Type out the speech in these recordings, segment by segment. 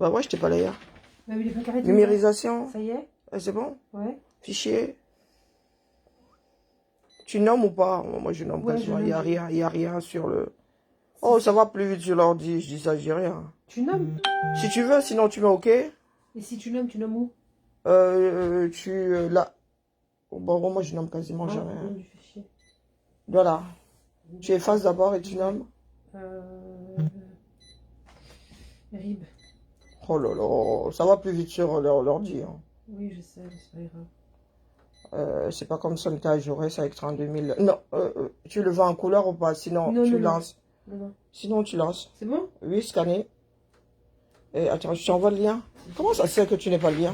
Bah ouais, je t'ai pas là hier. Bah oui, il est pas carré. Numérisation. Ça y est? C'est bon? Ouais. Fichier. Tu nommes ou pas? Moi, je nomme Ouais, quasiment. je Il n'y a nomme. rien. Il n'y a rien sur le... Oh, ça va plus vite sur l'ordi. Je dis ça, je dis rien. Tu nommes? Si tu veux, sinon tu mets OK. Et si tu nommes où? Là. Bon, moi, je nomme quasiment Ah, jamais. nom du fichier. Voilà. Tu effaces d'abord et tu nommes. RIB. Oh là là, ça va plus vite sur l'ordi. Hein. Oui, je sais, c'est pas grave. C'est pas comme ça que tu as joué ça avec 32 000. Non, tu le vends en couleur ou pas? Sinon, Non, tu non, lances. Non. Sinon, tu lances. C'est bon? Oui, scanner. Et attends, je t'envoie le lien. Comment ça se fait que tu n'es pas le lien?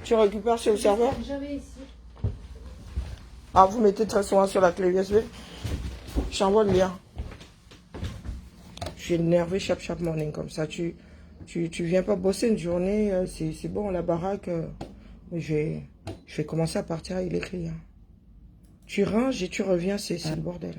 Tu récupères sur le serveur? J'avais ici. Ah, vous mettez très souvent sur la clé USB? Je t'envoie le lien. Je suis énervé chaque morning comme ça. Tu viens pas bosser une journée, c'est bon, la baraque. Je vais commencer à partir avec les clients. Tu ranges et tu reviens, c'est le bordel.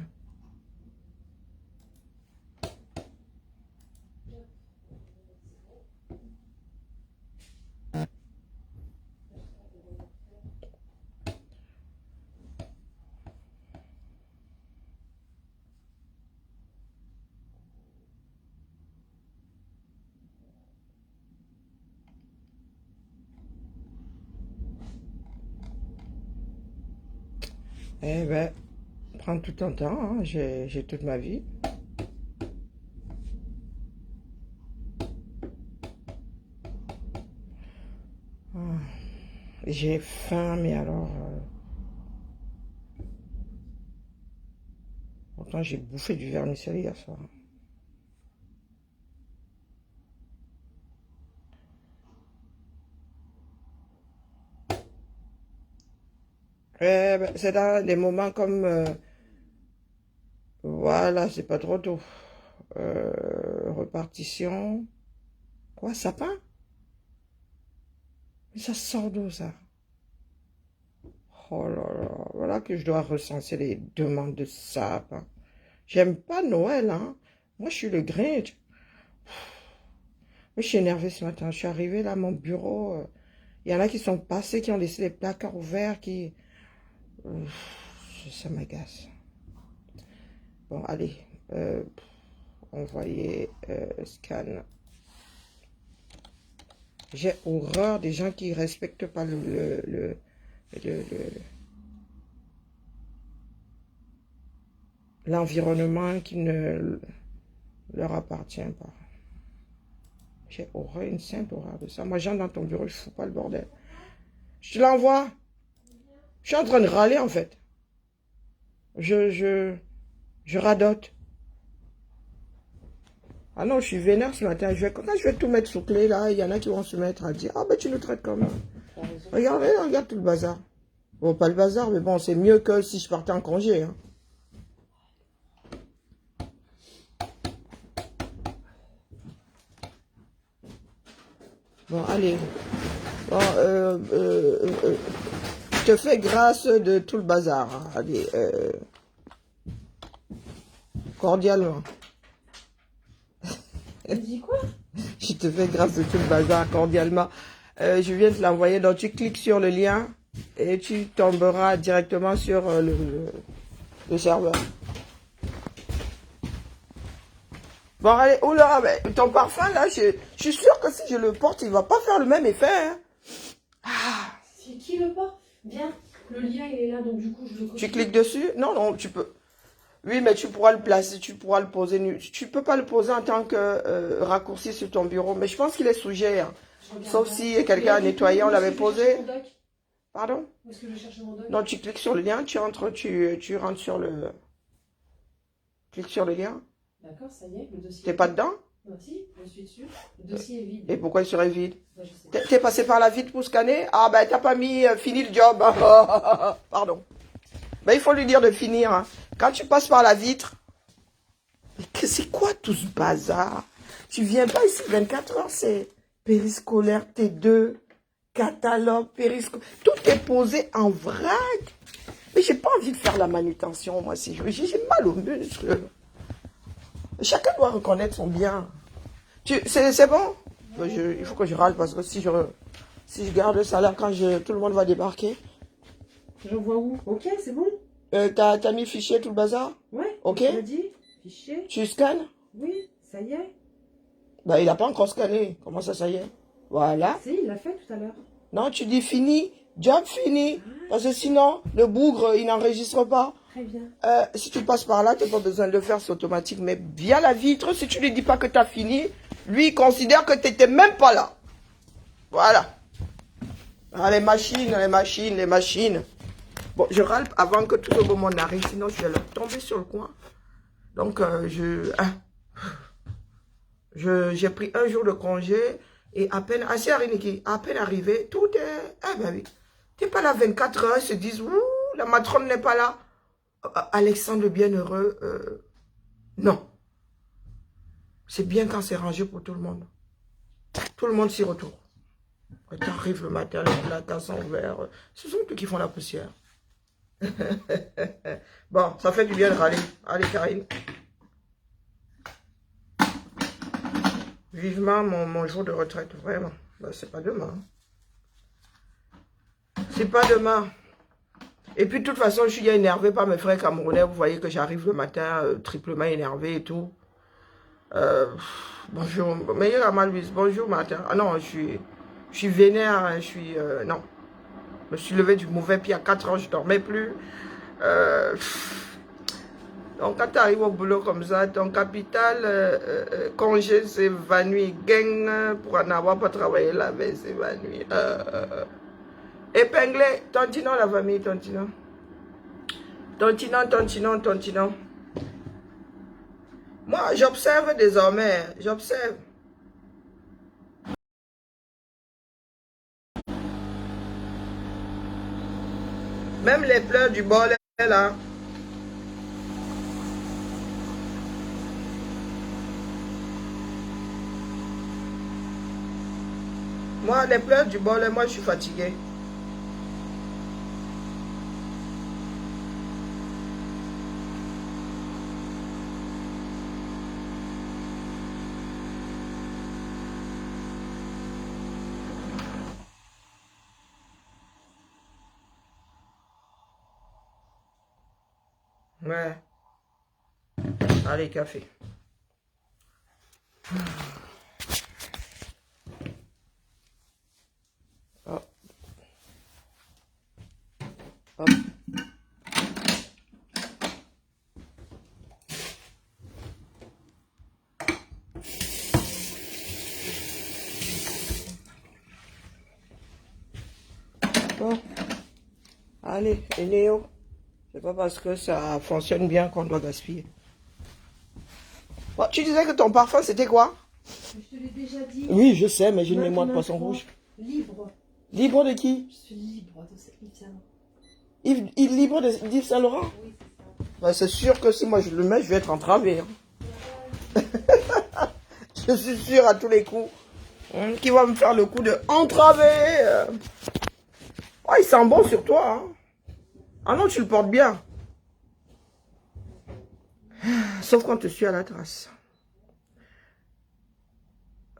Eh ben, prends tout ton temps, hein. J'ai toute ma vie. J'ai faim, mais alors... Pourtant, j'ai bouffé du vermicelli hier soir. Eh ben, c'est dans des moments comme... voilà, c'est pas trop tôt. Repartition. Quoi, sapin? Mais ça sort d'où, ça? Oh là là, voilà que je dois recenser les demandes de sapin. J'aime pas Noël, hein. Moi, je suis le Grinch. Je suis énervée ce matin. Je suis arrivée là à mon bureau. Il y en a qui sont passés, qui ont laissé les placards ouverts, qui... ça m'agace. Bon, allez. Envoyer, scan. J'ai horreur des gens qui respectent pas l'environnement qui ne leur appartient pas. J'ai horreur, une sainte horreur de ça. Moi, j'entre dans ton bureau, je fous pas le bordel. Je te l'envoie. Je suis en train de râler, en fait. Je radote. Ah non, je suis vénère ce matin. Quand je vais tout mettre sous clé, là, il y en a qui vont se mettre à dire, ah ben tu nous traites comme... Regarde tout le bazar. Bon, pas le bazar, mais bon, c'est mieux que si je partais en congé. Hein. Bon, allez. Bon, je te fais grâce de tout le bazar. Hein. Allez, cordialement. Tu dis quoi? Je te fais grâce de tout le bazar, cordialement. Je viens de l'envoyer, donc tu cliques sur le lien et tu tomberas directement sur le serveur. Bon, allez, oula, mais ton parfum, là, je suis sûre que si je le porte, il va pas faire le même effet. Hein. Ah. C'est qui le porte? Bien, le lien, il est là, donc du coup, je le copie. Tu cliques dessus? Non, non, tu peux... Oui, mais tu pourras le placer, tu pourras le poser. Tu peux pas le poser en tant que raccourci sur ton bureau. Mais je pense qu'il est sujet. Hein. Sauf si quelqu'un a nettoyé, on l'avait posé. Pardon? Où est-ce que je cherche mon doc? Non, tu cliques sur le lien, tu rentres sur le... Clique sur le lien. D'accord, ça y est, le dossier. T'es pas dedans? Non, si, je suis dessus. Le dossier est vide. Et pourquoi il serait vide? Ouais, je sais. T'es passé par la vitre pour scanner? Ah ben t'as pas mis fini le job. Pardon. Ben il faut lui dire de finir. Hein. Quand tu passes par la vitre, c'est quoi tout ce bazar? Tu viens pas ici 24 heures, c'est périscolaire T2, catalogue, périscolaire. Tout est posé en vrac. Mais j'ai pas envie de faire la manutention, moi, si j'ai mal aux muscles. Chacun doit reconnaître son bien. C'est bon? Il faut que je râle parce que si je garde le salaire quand tout le monde va débarquer. Je vois où? Ok, c'est bon. T'as mis fichier, tout le bazar? Ouais. Ok. Tu dit fichier. Tu scannes? Oui, ça y est. Bah, il n'a pas encore scanné. Comment ça y est? Voilà. Si, il l'a fait tout à l'heure. Non, tu dis fini. Job fini. Parce que sinon, le bougre, il n'enregistre pas. Très bien. Si tu passes par là, tu n'as pas besoin de le faire, c'est automatique. Mais via la vitre, si tu ne lui dis pas que tu as fini, lui, il considère que tu n'étais même pas là. Voilà. Ah, les machines, les machines, les machines. Bon, je râle avant que tout le monde arrive, sinon je vais leur tomber sur le coin. Donc, j'ai pris un jour de congé et à peine, à peine arrivé, tout est... Ah ben oui, tu n'es pas là 24 heures, ils se disent, ouh, la matrone n'est pas là. Alexandre le Bienheureux, non. C'est bien quand c'est rangé pour tout le monde. Tout le monde s'y retrouve. Tu arrives le matin, les placards sont ouverts. Ce sont eux qui font la poussière. Bon, ça fait du bien de râler. Allez, Karine. Vivement mon jour de retraite, vraiment. Ben, c'est pas demain. C'est pas demain. Et puis, de toute façon, je suis bien énervé par mes frères camerounais. Vous voyez que j'arrive le matin triplement énervé et tout. Bonjour, meilleur Ama Louise, bonjour matin. Ah non, je suis vénère, hein, non. Je me suis levé du mauvais pied à 4 ans, je ne dormais plus. Donc quand tu arrives au boulot comme ça, ton capital congé s'évanouit, gang, pour en avoir pas travaillé la veille s'évanouit. Épinglé, tontinon la famille, tontinon. Tontinon. Moi, j'observe désormais, j'observe. Même les pleurs du bol, là. Moi, les pleurs du bol, moi, je suis fatiguée. Ouais. Allez, café. Hop. Hop. Bon. Allez, Enéo. C'est pas parce que ça fonctionne bien qu'on doit gaspiller. Bon, tu disais que ton parfum, c'était quoi? Je te l'ai déjà dit. Oui, je sais, mais j'ai une mémoire de poisson rouge. Libre. Libre de qui? Je suis libre de cette Yves Saint Laurent. Libre d'Yves Saint Laurent? Oui, c'est ça. Ben, c'est sûr que si moi je le mets, je vais être entravé. Hein. Je suis sûr à tous les coups. Qui va me faire le coup de entraver. Oh, il sent bon sur toi. Hein. Ah non, tu le portes bien. Sauf quand tu suis à la trace.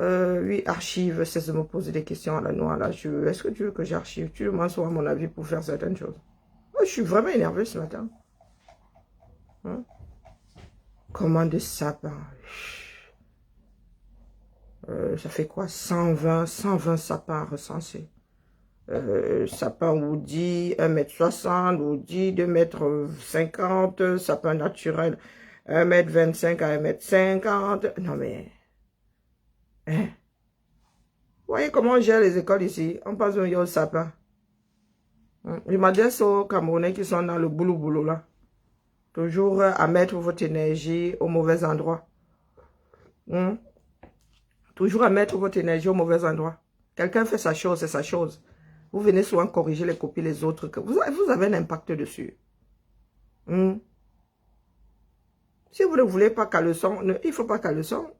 Oui, archive, cesse de me poser des questions à la noix. Là, est-ce que tu veux que j'archive? Tu demandes souvent mon avis pour faire certaines choses. Oh, je suis vraiment énervé ce matin. Hein? Commande de sapin. Ça fait quoi? 120 sapins recensés. Sapin Woody, 1,60 m, Woody, 2,50 m, sapin naturel, 1,25 m à 1,50 m. Non mais... Hein? Vous voyez comment on gère les écoles ici? On passe au sapin. Je m'adresse aux Camerounais qui sont dans le boulot là. Toujours à mettre votre énergie au mauvais endroit. Toujours à mettre votre énergie au mauvais endroit. Quelqu'un fait sa chose, c'est sa chose. Vous venez souvent corriger les copies les autres. Vous avez un impact dessus. Si vous ne voulez pas qu'à leçon, il ne faut pas qu'à leçon.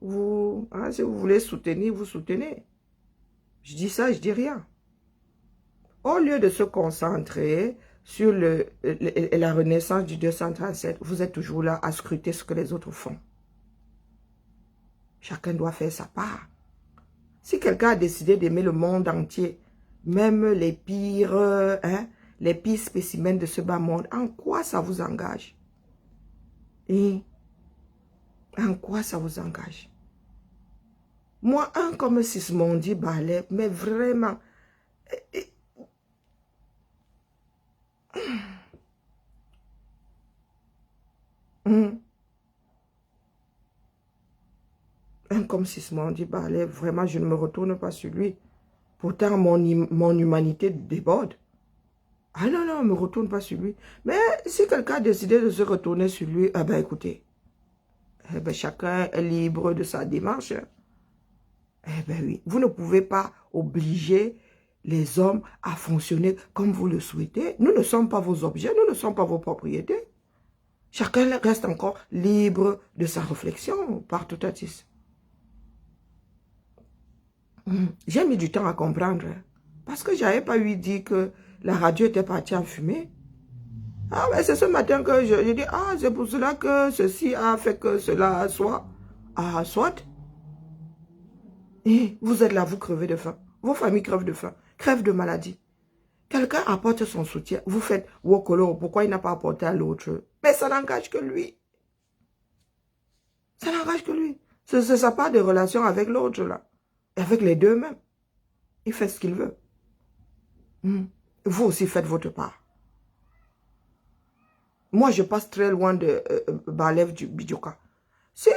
Si vous voulez soutenir, vous soutenez. Je dis ça, je dis rien. Au lieu de se concentrer sur la renaissance du 237, vous êtes toujours là à scruter ce que les autres font. Chacun doit faire sa part. Si quelqu'un a décidé d'aimer le monde entier, même les pires spécimens de ce bas monde, en quoi ça vous engage? Et en quoi ça vous engage? Moi, un comme Sismondi Ballet, mais vraiment... Un comme Sismondi Ballet, vraiment, je ne me retourne pas sur lui. Pourtant, mon humanité déborde. Ah non, non, ne me retourne pas sur lui. Mais si quelqu'un a décidé de se retourner sur lui, eh ben écoutez, eh ben, chacun est libre de sa démarche. Eh ben oui, vous ne pouvez pas obliger les hommes à fonctionner comme vous le souhaitez. Nous ne sommes pas vos objets, nous ne sommes pas vos propriétés. Chacun reste encore libre de sa réflexion par tout artiste. J'ai mis du temps à comprendre. Parce que je n'avais pas eu dit que la radio était partie en fumée. Ah, mais c'est ce matin que je dis, ah, c'est pour cela que ceci a fait que cela soit. Ah, soit. Et vous êtes là, vous crevez de faim. Vos familles crèvent de faim, crèvent de maladie. Quelqu'un apporte son soutien. Vous faites, Wokolo, pourquoi il n'a pas apporté à l'autre? Mais ça n'engage que lui. Ça n'engage que lui. Ça n'a pas de relation avec l'autre, là. Avec les deux même. Il fait ce qu'il veut. Vous aussi faites votre part. Moi, je passe très loin de Balev du Bidjoka. Si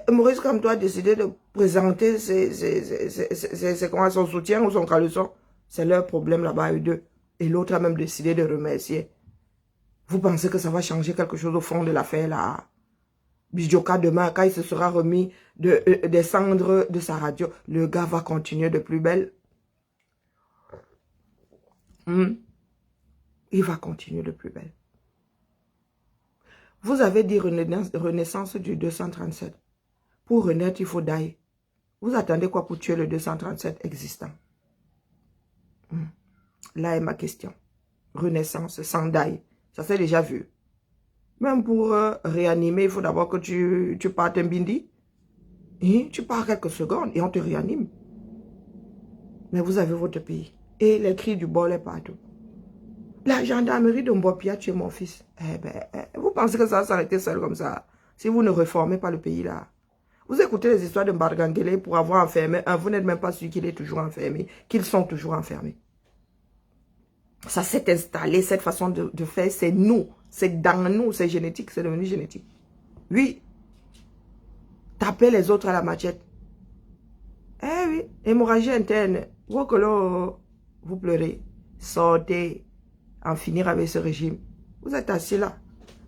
Maurice comme toi a décidé de présenter son soutien ou son caleçon, c'est leur problème là-bas, eux deux. Et l'autre a même décidé de remercier. Vous pensez que ça va changer quelque chose au fond de l'affaire là? Bidjoka demain, quand il se sera remis des cendres de sa radio, le gars va continuer de plus belle. Il va continuer de plus belle. Vous avez dit renaissance du 237. Pour renaître, il faut dailler. Vous attendez quoi pour tuer le 237 existant? Là est ma question. Renaissance sans daille. Ça s'est déjà vu. Même pour réanimer, il faut d'abord que tu partes un bindi. Et tu pars quelques secondes et on te réanime. Mais vous avez votre pays. Et les cris du bol est partout. La gendarmerie de Mbopia a tué mon fils. Eh ben, vous pensez que ça va s'arrêter seul comme ça? Si vous ne réformez pas le pays là. Vous écoutez les histoires de Mbargangele pour avoir enfermé un. Vous n'êtes même pas sûr qu'il est toujours enfermé. Qu'ils sont toujours enfermés. Ça s'est installé, cette façon de faire, c'est nous. C'est dans nous, c'est génétique, c'est devenu génétique. Oui. Tapez les autres à la machette. Eh oui, hémorragie interne. Vous pleurez. Sortez. En finir avec ce régime. Vous êtes assis là.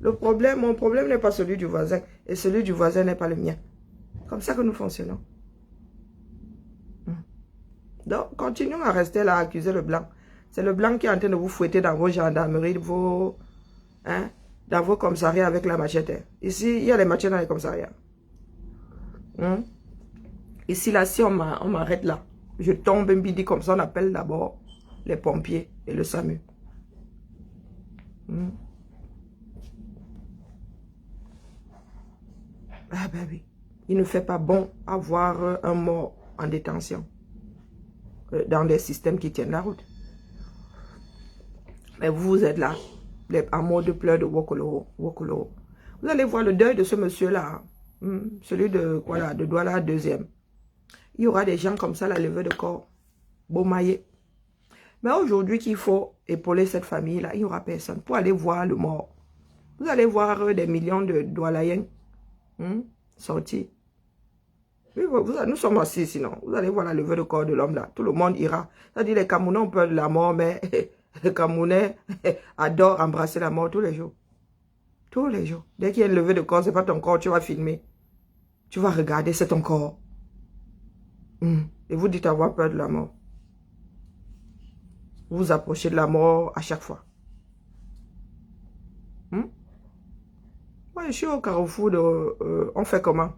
Mon problème n'est pas celui du voisin. Et celui du voisin n'est pas le mien. Comme ça que nous fonctionnons. Donc, continuons à rester là, à accuser le blanc. C'est le blanc qui est en train de vous fouetter dans vos gendarmeries, dans vos commissariats avec la machette. Ici, il y a les machettes dans les commissariats. Ici, là, si on m'arrête là, je tombe un bidi comme ça, on appelle d'abord les pompiers et le SAMU. Ah ben oui. Il ne fait pas bon avoir un mort en détention dans des systèmes qui tiennent la route. Mais vous êtes là, en mode pleurs de Wokolo. Vous allez voir le deuil de ce monsieur-là, celui de Douala deuxième. Il y aura des gens comme ça, la levée de corps, Beaumaillé. Mais aujourd'hui qu'il faut épauler cette famille-là, il n'y aura personne pour aller voir le mort. Vous allez voir des millions de Doualayens sortis. Oui, nous sommes assis sinon. Vous allez voir la levée de corps de l'homme là. Tout le monde ira. C'est-à-dire les Camerounais ont peur de la mort, mais les Camerounais adorent embrasser la mort tous les jours. Tous les jours. Dès qu'il y a une levée de corps, ce n'est pas ton corps, tu vas filmer. Tu vas regarder, c'est ton corps. Et vous dites avoir peur de la mort. Vous vous approchez de la mort à chaque fois. Moi, je suis au carrefour de... on fait comment?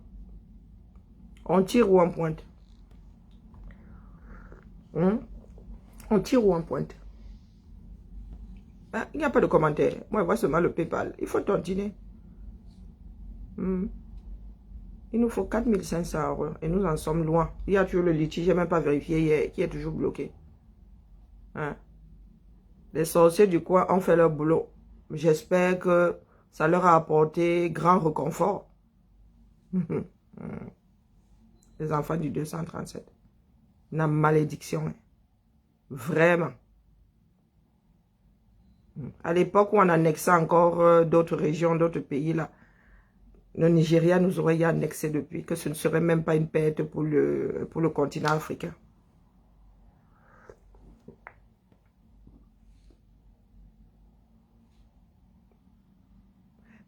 On tire ou on pointe? On tire ou on pointe? Il n'y a pas de commentaire. Moi, je vois seulement le PayPal. Il faut tontiner. Il nous faut 4500 € et nous en sommes loin. Il y a toujours le litige, je n'ai même pas vérifié hier, qui est toujours bloqué. Hein? Les sorciers du coin ont fait leur boulot. J'espère que ça leur a apporté grand réconfort. Les enfants du 237. Une malédiction. Hein. Vraiment. À l'époque où on annexait encore d'autres régions, d'autres pays, là, le Nigeria nous aurait annexé depuis, que ce ne serait même pas une perte pour le continent africain.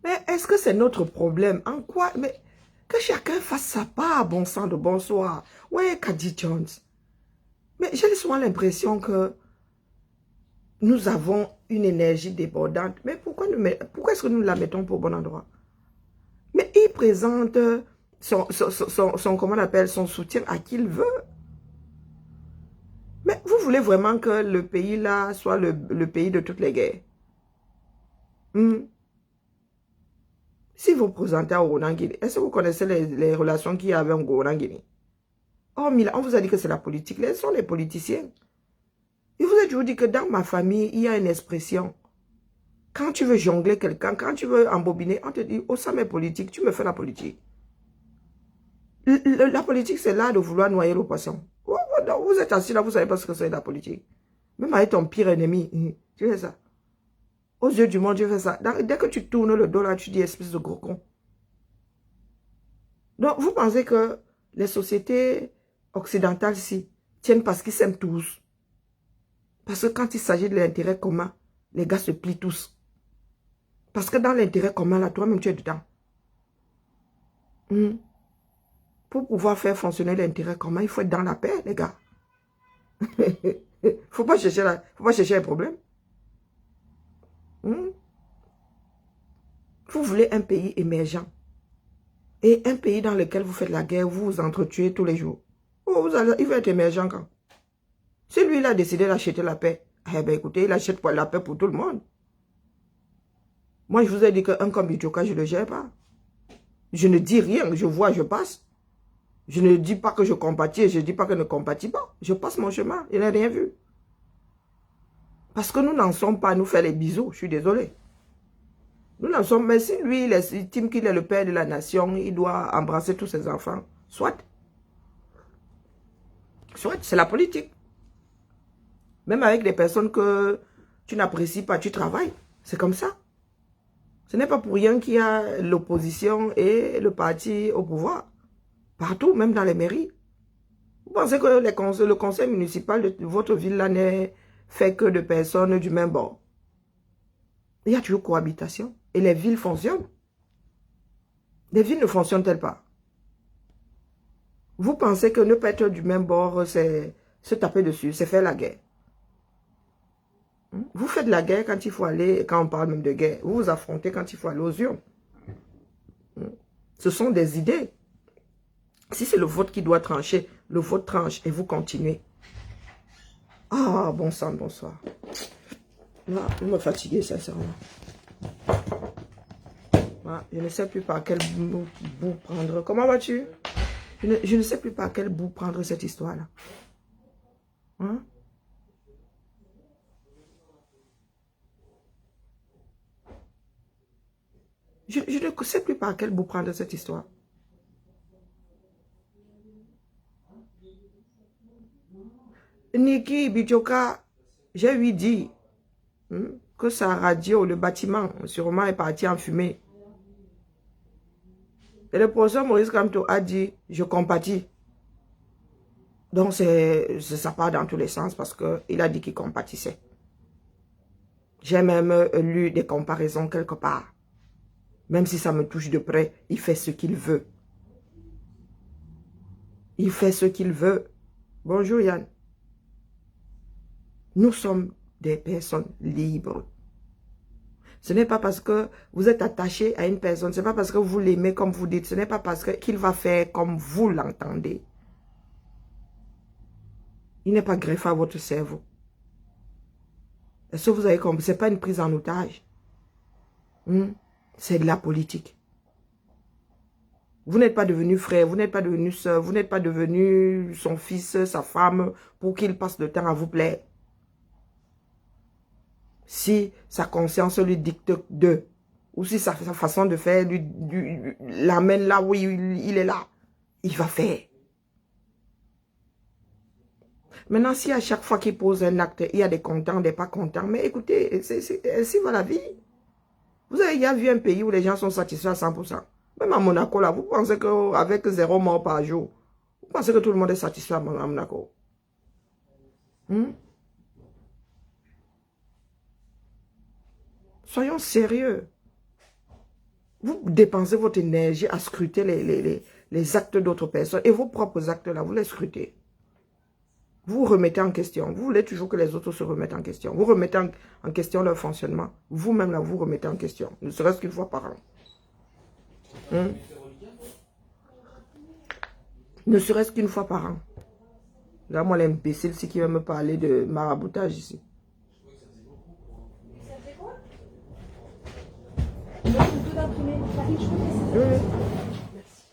Mais est-ce que c'est notre problème? En quoi? Mais que chacun fasse sa part, bon sang de bonsoir. Ouais, Kadi Jones. Mais j'ai souvent l'impression que nous avons une énergie débordante. Mais pourquoi est-ce que nous la mettons pour bon endroit? Mais il présente comment on appelle, son soutien à qui il veut. Mais vous voulez vraiment que le pays là soit le pays de toutes les guerres? Si vous présentez à Oronangini, est-ce que vous connaissez les relations qu'il y a avec Oronangini? Oh, Mila, on vous a dit que c'est la politique. Ce sont les politiciens. Il vous a toujours dit que dans ma famille, il y a une expression. Quand tu veux jongler quelqu'un, quand tu veux embobiner, on te dit, oh, ça m'est politique, tu me fais la politique. La politique, c'est l'art de vouloir noyer le poisson. Vous êtes assis là, vous ne savez pas ce que c'est la politique. Même avec ton pire ennemi, tu fais ça. Aux yeux du monde, tu fais ça. Dès que tu tournes le dos là, tu dis espèce de gros con. Donc, vous pensez que les sociétés occidentales ici tiennent parce qu'ils s'aiment tous. Parce que quand il s'agit de l'intérêt commun, les gars se plient tous. Parce que dans l'intérêt commun, là, toi-même, tu es dedans. Pour pouvoir faire fonctionner l'intérêt commun, il faut être dans la paix, les gars. Faut pas chercher un problème. Vous voulez un pays émergent. Et un pays dans lequel vous faites la guerre, vous vous entretuez tous les jours. Oh, il va être émergent quand? Si lui, il a décidé d'acheter la paix, eh bien écoutez, il achète la paix pour tout le monde. Moi, je vous ai dit qu'un comme Bijoka, je ne le gère pas. Je ne dis rien, je vois, je passe. Je ne dis pas que je compatis, je ne dis pas que je ne compatis pas. Je passe mon chemin, je n'ai rien vu. Parce que nous n'en sommes pas à nous faire les bisous, je suis désolé. Nous n'en sommes, mais si lui, il estime qu'il est le père de la nation, il doit embrasser tous ses enfants. Soit. Soit, c'est la politique. Même avec des personnes que tu n'apprécies pas, tu travailles. C'est comme ça. Ce n'est pas pour rien qu'il y a l'opposition et le parti au pouvoir. Partout, même dans les mairies. Vous pensez que le conseil municipal de votre ville-là n'est fait que de personnes du même bord? Il y a toujours cohabitation. Et les villes fonctionnent. Les villes ne fonctionnent-elles pas? Vous pensez que ne pas être du même bord, c'est se taper dessus, c'est faire la guerre. Vous faites la guerre quand il faut aller, quand on parle même de guerre. Vous vous affrontez quand il faut aller aux urnes. Ce sont des idées. Si c'est le vote qui doit trancher, le vote tranche et vous continuez. Ah, bon sang, bonsoir. Là, vous me fatiguez, sincèrement. Là, je ne sais plus par quel bout prendre. Comment vas-tu? Je ne sais plus par quel bout prendre cette histoire-là. Hein? Je ne sais plus par quel bout prendre cette histoire. Niki Bijoka, j'ai lui dit que sa radio, le bâtiment, sûrement est parti en fumée. Et le professeur Maurice Kamto a dit, je compatis. Donc ça part dans tous les sens parce qu'il a dit qu'il compatissait. J'ai même lu des comparaisons quelque part. Même si ça me touche de près, il fait ce qu'il veut. Il fait ce qu'il veut. Bonjour Yann. Nous sommes des personnes libres. Ce n'est pas parce que vous êtes attaché à une personne, ce n'est pas parce que vous l'aimez comme vous dites, ce n'est pas parce qu'il va faire comme vous l'entendez. Il n'est pas greffé à votre cerveau. Est-ce que vous avez compris? Ce n'est pas une prise en otage. C'est de la politique. Vous n'êtes pas devenu frère, vous n'êtes pas devenu soeur, vous n'êtes pas devenu son fils, sa femme, pour qu'il passe le temps à vous plaire. Si sa conscience lui dicte de, ou si sa façon de faire l'amène là où il est là, il va faire. Maintenant, si à chaque fois qu'il pose un acte, il y a des contents, des pas contents, mais écoutez, ainsi va la vie. Vous avez déjà vu un pays où les gens sont satisfaits à 100%. Même à Monaco, là, vous pensez qu'avec 0 mort par jour, vous pensez que tout le monde est satisfait à Monaco? Soyons sérieux. Vous dépensez votre énergie à scruter les actes d'autres personnes. Et vos propres actes, là, vous les scrutez. Vous remettez en question. Vous voulez toujours que les autres se remettent en question. Vous remettez en question leur fonctionnement. Vous-même, là, vous remettez en question. Ne serait-ce qu'une fois par an. Ne serait-ce qu'une fois par an. Là, moi, l'imbécile, c'est qui va me parler de maraboutage ici. Ça fait quoi? Il y a une photo d'imprimé. Karine, je crois que c'est ça. Oui. Merci.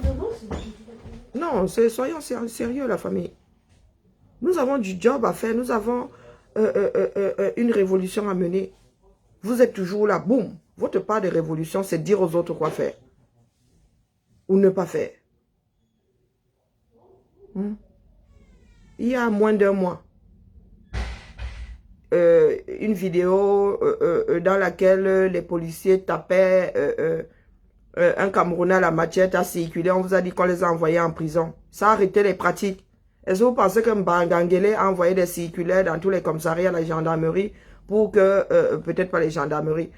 Non, c'est une photo d'imprimé. Non, soyons sérieux, la famille. Nous avons du job à faire. Nous avons une révolution à mener. Vous êtes toujours là. Boum. Votre part de révolution, c'est dire aux autres quoi faire. Ou ne pas faire. Il y a moins d'un mois, une vidéo dans laquelle les policiers tapaient un Camerounais à la machette a circulé. On vous a dit qu'on les a envoyés en prison. Ça a arrêté les pratiques. Est-ce que vous pensez que Mbangangele a envoyé des circulaires dans tous les commissariats, la gendarmerie, pour que, peut-être pas les gendarmeries,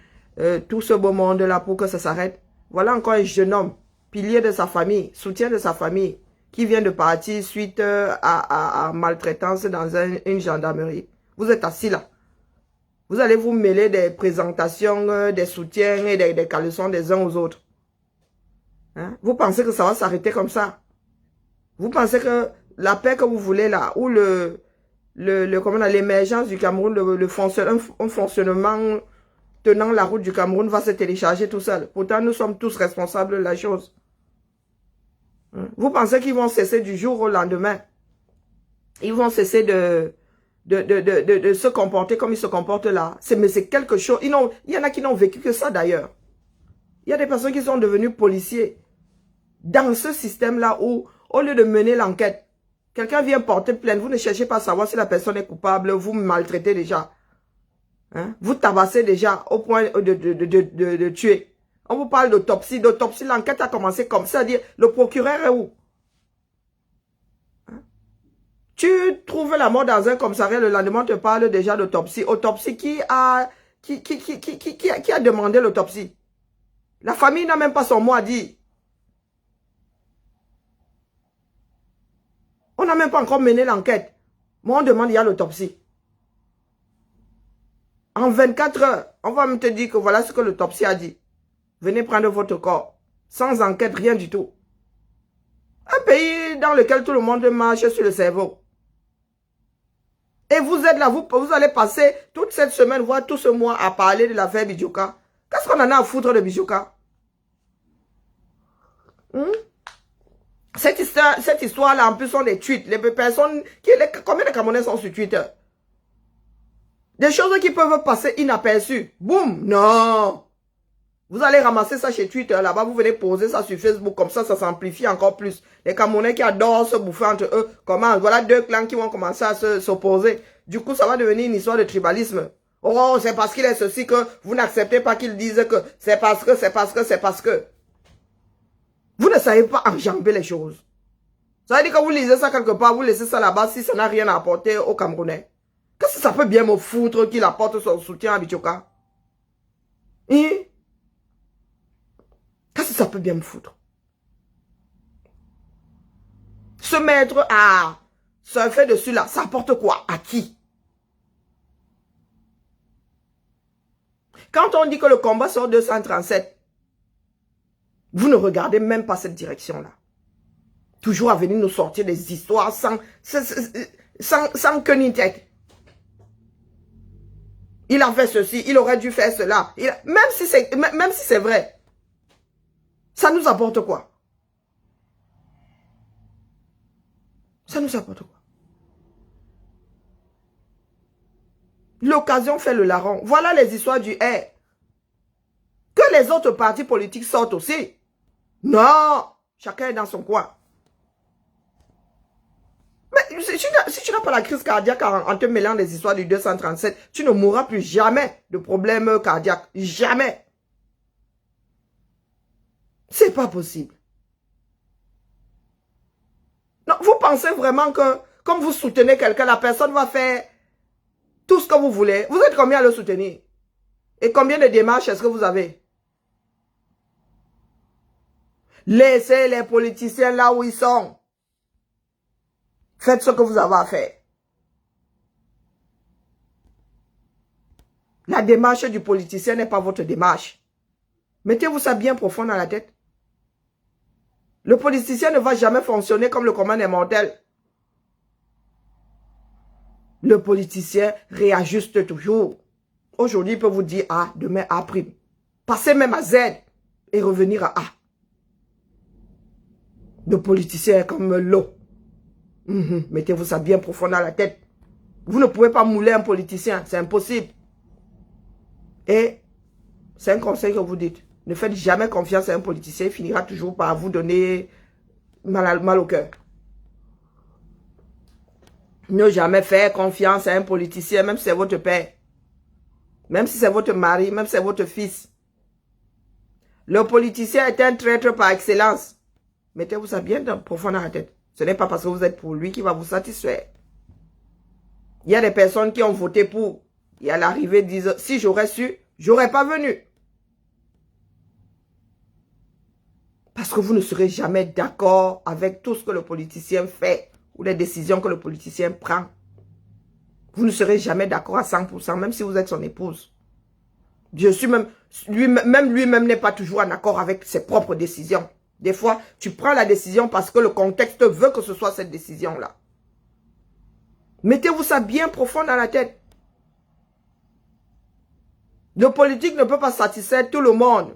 tout ce beau monde-là, pour que ça s'arrête? Voilà encore un jeune homme, pilier de sa famille, soutien de sa famille, qui vient de partir suite à maltraitance dans une gendarmerie. Vous êtes assis là. Vous allez vous mêler des présentations, des soutiens et des caleçons des uns aux autres. Hein? Vous pensez que ça va s'arrêter comme ça? Vous pensez que la paix que vous voulez là, ou l'émergence du Cameroun, un fonctionnement tenant la route du Cameroun va se télécharger tout seul? Pourtant, nous sommes tous responsables de la chose. Vous pensez qu'ils vont cesser du jour au lendemain? Ils vont cesser de se comporter comme ils se comportent là. Mais c'est quelque chose. Il y en a qui n'ont vécu que ça d'ailleurs. Il y a des personnes qui sont devenues policiers. Dans ce système-là où, au lieu de mener l'enquête, quelqu'un vient porter plainte, vous ne cherchez pas à savoir si la personne est coupable, vous maltraitez déjà. Hein? Vous tabassez déjà au point de tuer. On vous parle d'autopsie. D'autopsie, l'enquête a commencé comme ça, c'est-à-dire le procureur est où? Hein? Tu trouves la mort dans un commissariat, le lendemain on te parle déjà d'autopsie. Autopsie, qui a demandé l'autopsie? La famille n'a même pas son mot à dire. On n'a même pas encore mené l'enquête. Moi, on demande, il y a l'autopsie. En 24 heures, on va me te dire que voilà ce que l'autopsie a dit. Venez prendre votre corps. Sans enquête, rien du tout. Un pays dans lequel tout le monde marche sur le cerveau. Et vous êtes là, vous allez passer toute cette semaine, voire tout ce mois à parler de l'affaire Bidjoka. Qu'est-ce qu'on en a à foutre de Bidjoka? Cette histoire-là, en plus, sont des tweets. Les personnes, combien de Camerounais sont sur Twitter? Des choses qui peuvent passer inaperçues. Boum! Non! Vous allez ramasser ça chez Twitter, là-bas, vous venez poser ça sur Facebook, comme ça s'amplifie encore plus. Les Camerounais qui adorent se bouffer entre eux, comment? Voilà deux clans qui vont commencer à s'opposer. Du coup, ça va devenir une histoire de tribalisme. Oh, c'est parce qu'il est ceci que vous n'acceptez pas qu'ils disent que c'est parce que. Vous ne savez pas enjamber les choses. Ça veut dire que vous lisez ça quelque part, vous laissez ça là-bas si ça n'a rien à apporter aux Camerounais. Qu'est-ce que ça peut bien me foutre qu'il apporte son soutien à Bidjoka? Hein? Qu'est-ce que ça peut bien me foutre? Se mettre à surfer dessus là, ça apporte quoi? À qui? Quand on dit que le combat sort 237, vous ne regardez même pas cette direction-là. Toujours à venir nous sortir des histoires sans queue ni tête. Il a fait ceci, il aurait dû faire cela. Même si c'est vrai. Ça nous apporte quoi? Ça nous apporte quoi? L'occasion fait le larron. Voilà les histoires du R. Que les autres partis politiques sortent aussi. Non, chacun est dans son coin. Mais si tu n'as pas la crise cardiaque en te mêlant des histoires du 237, tu ne mourras plus jamais de problème cardiaque. Jamais. C'est pas possible. Non, vous pensez vraiment que comme vous soutenez quelqu'un, la personne va faire tout ce que vous voulez? Vous êtes combien à le soutenir? Et combien de démarches est-ce que vous avez? Laissez les politiciens là où ils sont. Faites ce que vous avez à faire. La démarche du politicien n'est pas votre démarche. Mettez-vous ça bien profond dans la tête. Le politicien ne va jamais fonctionner comme le commun des mortels. Le politicien réajuste toujours. Aujourd'hui, il peut vous dire A, demain A'. Passer même à Z et revenir à A. Le politicien est comme l'eau. Mettez-vous ça bien profond dans la tête. Vous ne pouvez pas mouler un politicien, c'est impossible. Et c'est un conseil que vous dites. Ne faites jamais confiance à un politicien, il finira toujours par vous donner mal au cœur. Ne jamais faire confiance à un politicien, même si c'est votre père. Même si c'est votre mari, même si c'est votre fils. Le politicien est un traître par excellence. Mettez-vous ça bien profond dans la tête. Ce n'est pas parce que vous êtes pour lui qui va vous satisfaire. Il y a des personnes qui ont voté pour. Et à l'arrivée disent, si j'aurais su, j'aurais pas venu. Parce que vous ne serez jamais d'accord avec tout ce que le politicien fait ou les décisions que le politicien prend. Vous ne serez jamais d'accord à 100%, même si vous êtes son épouse. Je suis même lui-même n'est pas toujours en accord avec ses propres décisions. Des fois, tu prends la décision parce que le contexte veut que ce soit cette décision-là. Mettez-vous ça bien profond dans la tête. Le politique ne peut pas satisfaire tout le monde.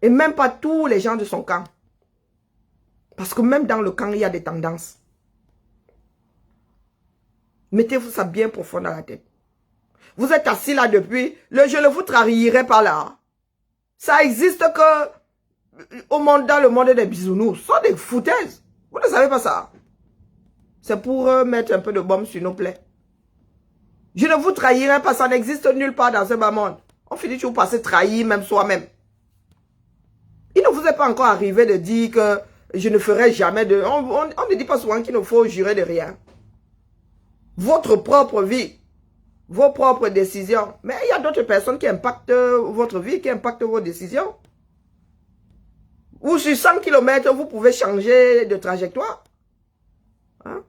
Et même pas tous les gens de son camp. Parce que même dans le camp, il y a des tendances. Mettez-vous ça bien profond dans la tête. Vous êtes assis là depuis, je ne vous trahirai pas là. Ça existe que dans le monde des bisounours. Ce sont des foutaises. Vous ne savez pas ça. C'est pour mettre un peu de baume sur nos plaies. Je ne vous trahirai pas, ça n'existe nulle part dans ce bas monde. On finit toujours par se trahir même soi-même. Il ne vous est pas encore arrivé de dire que je ne ferai jamais de... On ne dit pas souvent qu'il ne faut jurer de rien. Votre propre vie, vos propres décisions. Mais il y a d'autres personnes qui impactent votre vie, qui impactent vos décisions. Ou sur 100 km, vous pouvez changer de trajectoire. Hein?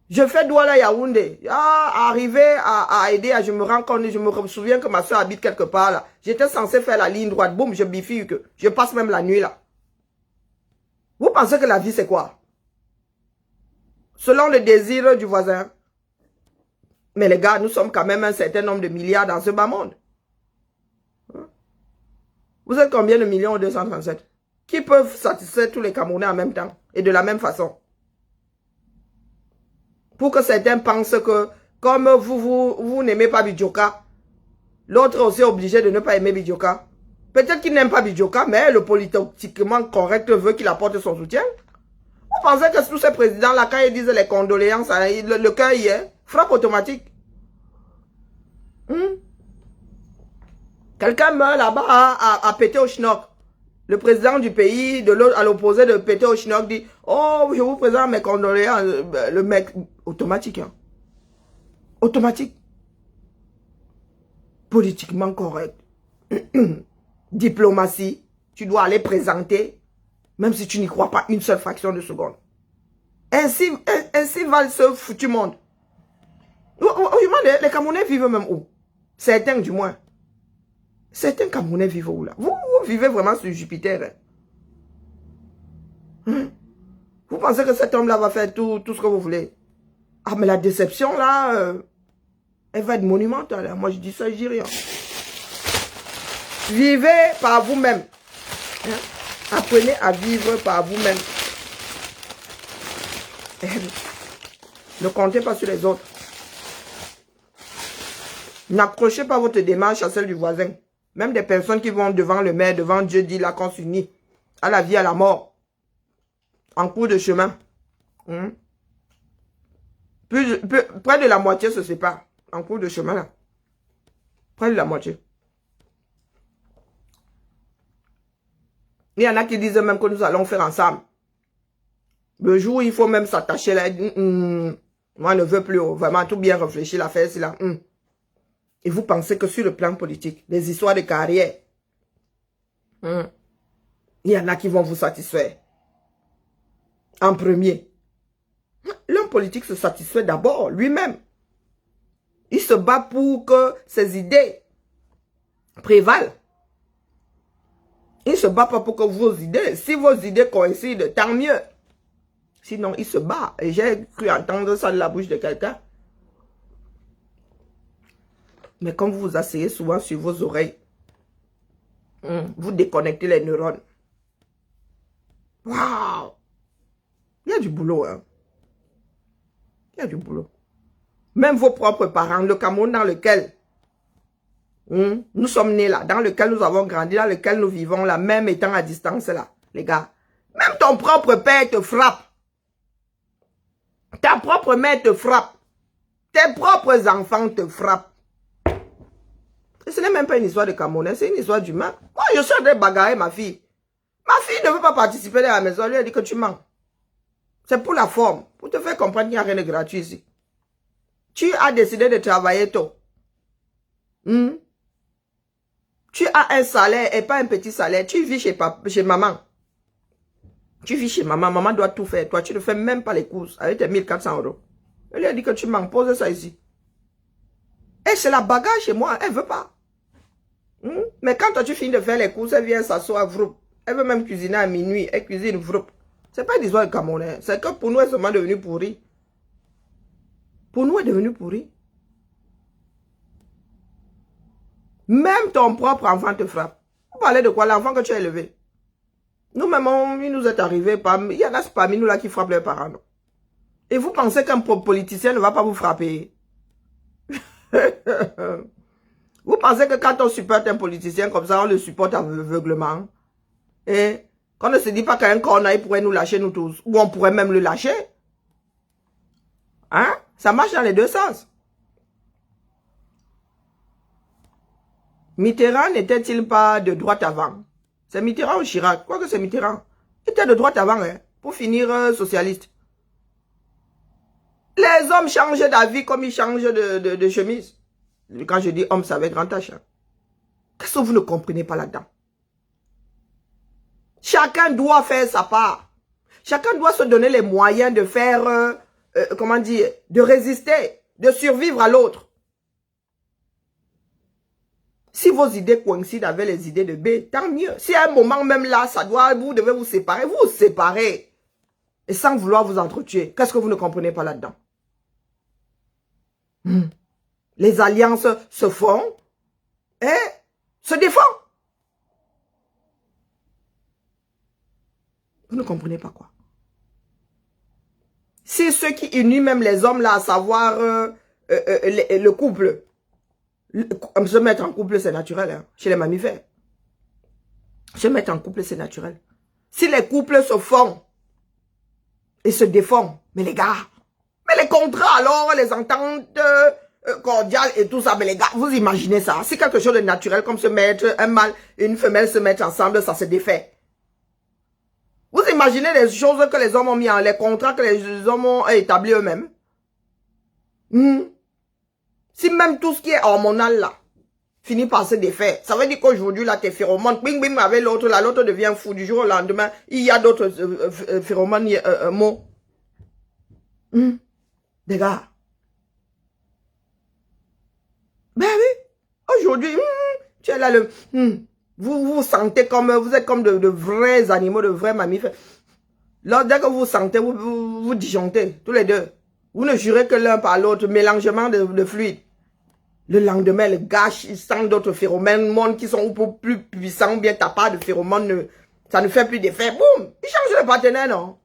Je fais Douala Yaoundé. Arrivé à aider, je me rends compte, je me souviens que ma soeur habite quelque part là. J'étais censé faire la ligne droite. Boum, je bifurque. Je passe même la nuit là. Vous pensez que la vie c'est quoi? Selon le désir du voisin. Mais les gars, nous sommes quand même un certain nombre de milliards dans ce bas monde. Hein? Vous êtes combien de millions au 237? Qui peuvent satisfaire tous les Camerounais en même temps et de la même façon? Pour que certains pensent que, comme vous n'aimez pas Bidjoka, l'autre aussi est obligé de ne pas aimer Bidjoka. Peut-être qu'il n'aime pas Bidjoka, mais le politiquement correct veut qu'il apporte son soutien. Vous pensez que tous ces présidents-là, quand ils disent les condoléances, le cœur y est, frappe automatique. Quelqu'un meurt là-bas à péter au schnock. Le président du pays, de l'autre, à l'opposé de péter au schnock, dit « Oh, je vous présente mes condoléances. » Le mec, automatique. Hein. Automatique. Politiquement correct. Diplomatie. Tu dois aller présenter, même si tu n'y crois pas une seule fraction de seconde. Ainsi va ce foutu monde. Les Camerounais vivent même où? Certains du moins. Certains Camerounais vivent où là? Vous vivez vraiment sur Jupiter. Hein? Vous pensez que cet homme-là va faire tout ce que vous voulez? Ah, mais la déception là, elle va être monumentale. Moi je dis ça, je dis rien. Vivez par vous-même. Hein? Apprenez à vivre par vous-même. Ne comptez pas sur les autres. N'accrochez pas votre démarche à celle du voisin. Même des personnes qui vont devant le maire, devant Dieu, dit la qu'on s'unit. À la vie, à la mort. En cours de chemin. Près de la moitié se sépare. En cours de chemin, là. Près de la moitié. Il y en a qui disent même que nous allons faire ensemble. Le jour où il faut même s'attacher là, moi ne veux plus vraiment tout bien réfléchir, l'affaire c'est là. Et vous pensez que sur le plan politique, les histoires de carrière, il y en a qui vont vous satisfaire. En premier. L'homme politique se satisfait d'abord lui-même. Il se bat pour que ses idées prévalent. Il ne se bat pas pour que vos idées, si vos idées coïncident, tant mieux. Sinon, il se bat. Et j'ai cru entendre ça de la bouche de quelqu'un. Mais quand vous vous asseyez souvent sur vos oreilles, vous déconnectez les neurones. Waouh! Il y a du boulot, hein. Il y a du boulot. Même vos propres parents, le Cameroun dans lequel nous sommes nés là, dans lequel nous avons grandi, dans lequel nous vivons là, même étant à distance là, les gars. Même ton propre père te frappe. Ta propre mère te frappe. Tes propres enfants te frappent. Et ce n'est même pas une histoire de Camerounais, c'est une histoire d'humain. Moi, je suis en train de bagarrer ma fille. Ma fille ne veut pas participer à la maison. Elle lui a dit que tu mens. C'est pour la forme. Pour te faire comprendre qu'il n'y a rien de gratuit ici. Tu as décidé de travailler tôt. Tu as un salaire et pas un petit salaire. Tu vis chez maman. Tu vis chez maman. Maman doit tout faire. Toi, tu ne fais même pas les courses avec tes 1400 €. Elle lui a dit que tu mens. Pose ça ici. Et c'est la bagarre chez moi. Elle ne veut pas. Mais quand toi, tu finis de faire les courses, elle vient s'asseoir. Vroup. Elle veut même cuisiner à minuit. Elle cuisine. Vroup. C'est pas une histoire de Camerounais. C'est que pour nous, elle est seulement devenue pourrie. Pour nous, elle est devenue pourrie. Même ton propre enfant te frappe. Vous parlez de quoi? L'enfant que tu as élevé. Nous-mêmes, il nous est arrivé, il y en a parmi nous là qui frappent leurs parents. Non? Et vous pensez qu'un politicien ne va pas vous frapper? Vous pensez que quand on supporte un politicien comme ça, on le supporte aveuglement? Et qu'on ne se dit pas qu'un corneille pourrait nous lâcher nous tous, ou on pourrait même le lâcher? Hein? Ça marche dans les deux sens. Mitterrand n'était-il pas de droite avant? C'est Mitterrand ou Chirac? Quoique c'est Mitterrand. Il était de droite avant, hein, pour finir socialiste. Les hommes changent d'avis comme ils changent de chemise. Quand je dis homme, c'est avec grand H. Hein. Qu'est-ce que vous ne comprenez pas là-dedans? Chacun doit faire sa part. Chacun doit se donner les moyens de faire, comment dire, de résister, de survivre à l'autre. Si vos idées coïncident avec les idées de B, tant mieux. Si à un moment même là, vous devez vous séparer, vous vous séparez. Et sans vouloir vous entretuer. Qu'est-ce que vous ne comprenez pas là-dedans? Les alliances se font et se défendent. Vous ne comprenez pas quoi? C'est ceux qui unissent même les hommes là, à savoir le couple. Se mettre en couple, c'est naturel, hein, chez les mammifères. Se mettre en couple, c'est naturel. Si les couples se font et se défendent, mais les gars, mais les contrats alors, les ententes cordiales et tout ça, mais les gars, vous imaginez ça? C'est quelque chose de naturel comme se mettre, un mâle et une femelle se mettre ensemble, ça se défait. Vous imaginez les choses que les hommes ont mis en, les contrats que les hommes ont établis eux-mêmes? Si même tout ce qui est hormonal là, finit par se défaire, ça veut dire qu'aujourd'hui là, tes phéromones, bing bing avec l'autre là, l'autre devient fou du jour au lendemain, il y a d'autres phéromones, mots. Des gars. Ben oui, aujourd'hui, tu es là le... Vous vous sentez comme, vous êtes comme de vrais animaux, de vrais mammifères. Là, dès que vous vous sentez, vous disjonctez, tous les deux. Vous ne jurez que l'un par l'autre, mélangement de fluides. Le lendemain, le gars, il sent d'autres phéromones qui sont un peu plus puissants, ou bien t'as pas de phéromones Ça ne fait plus d'effet. Boum, il change de partenaire, non?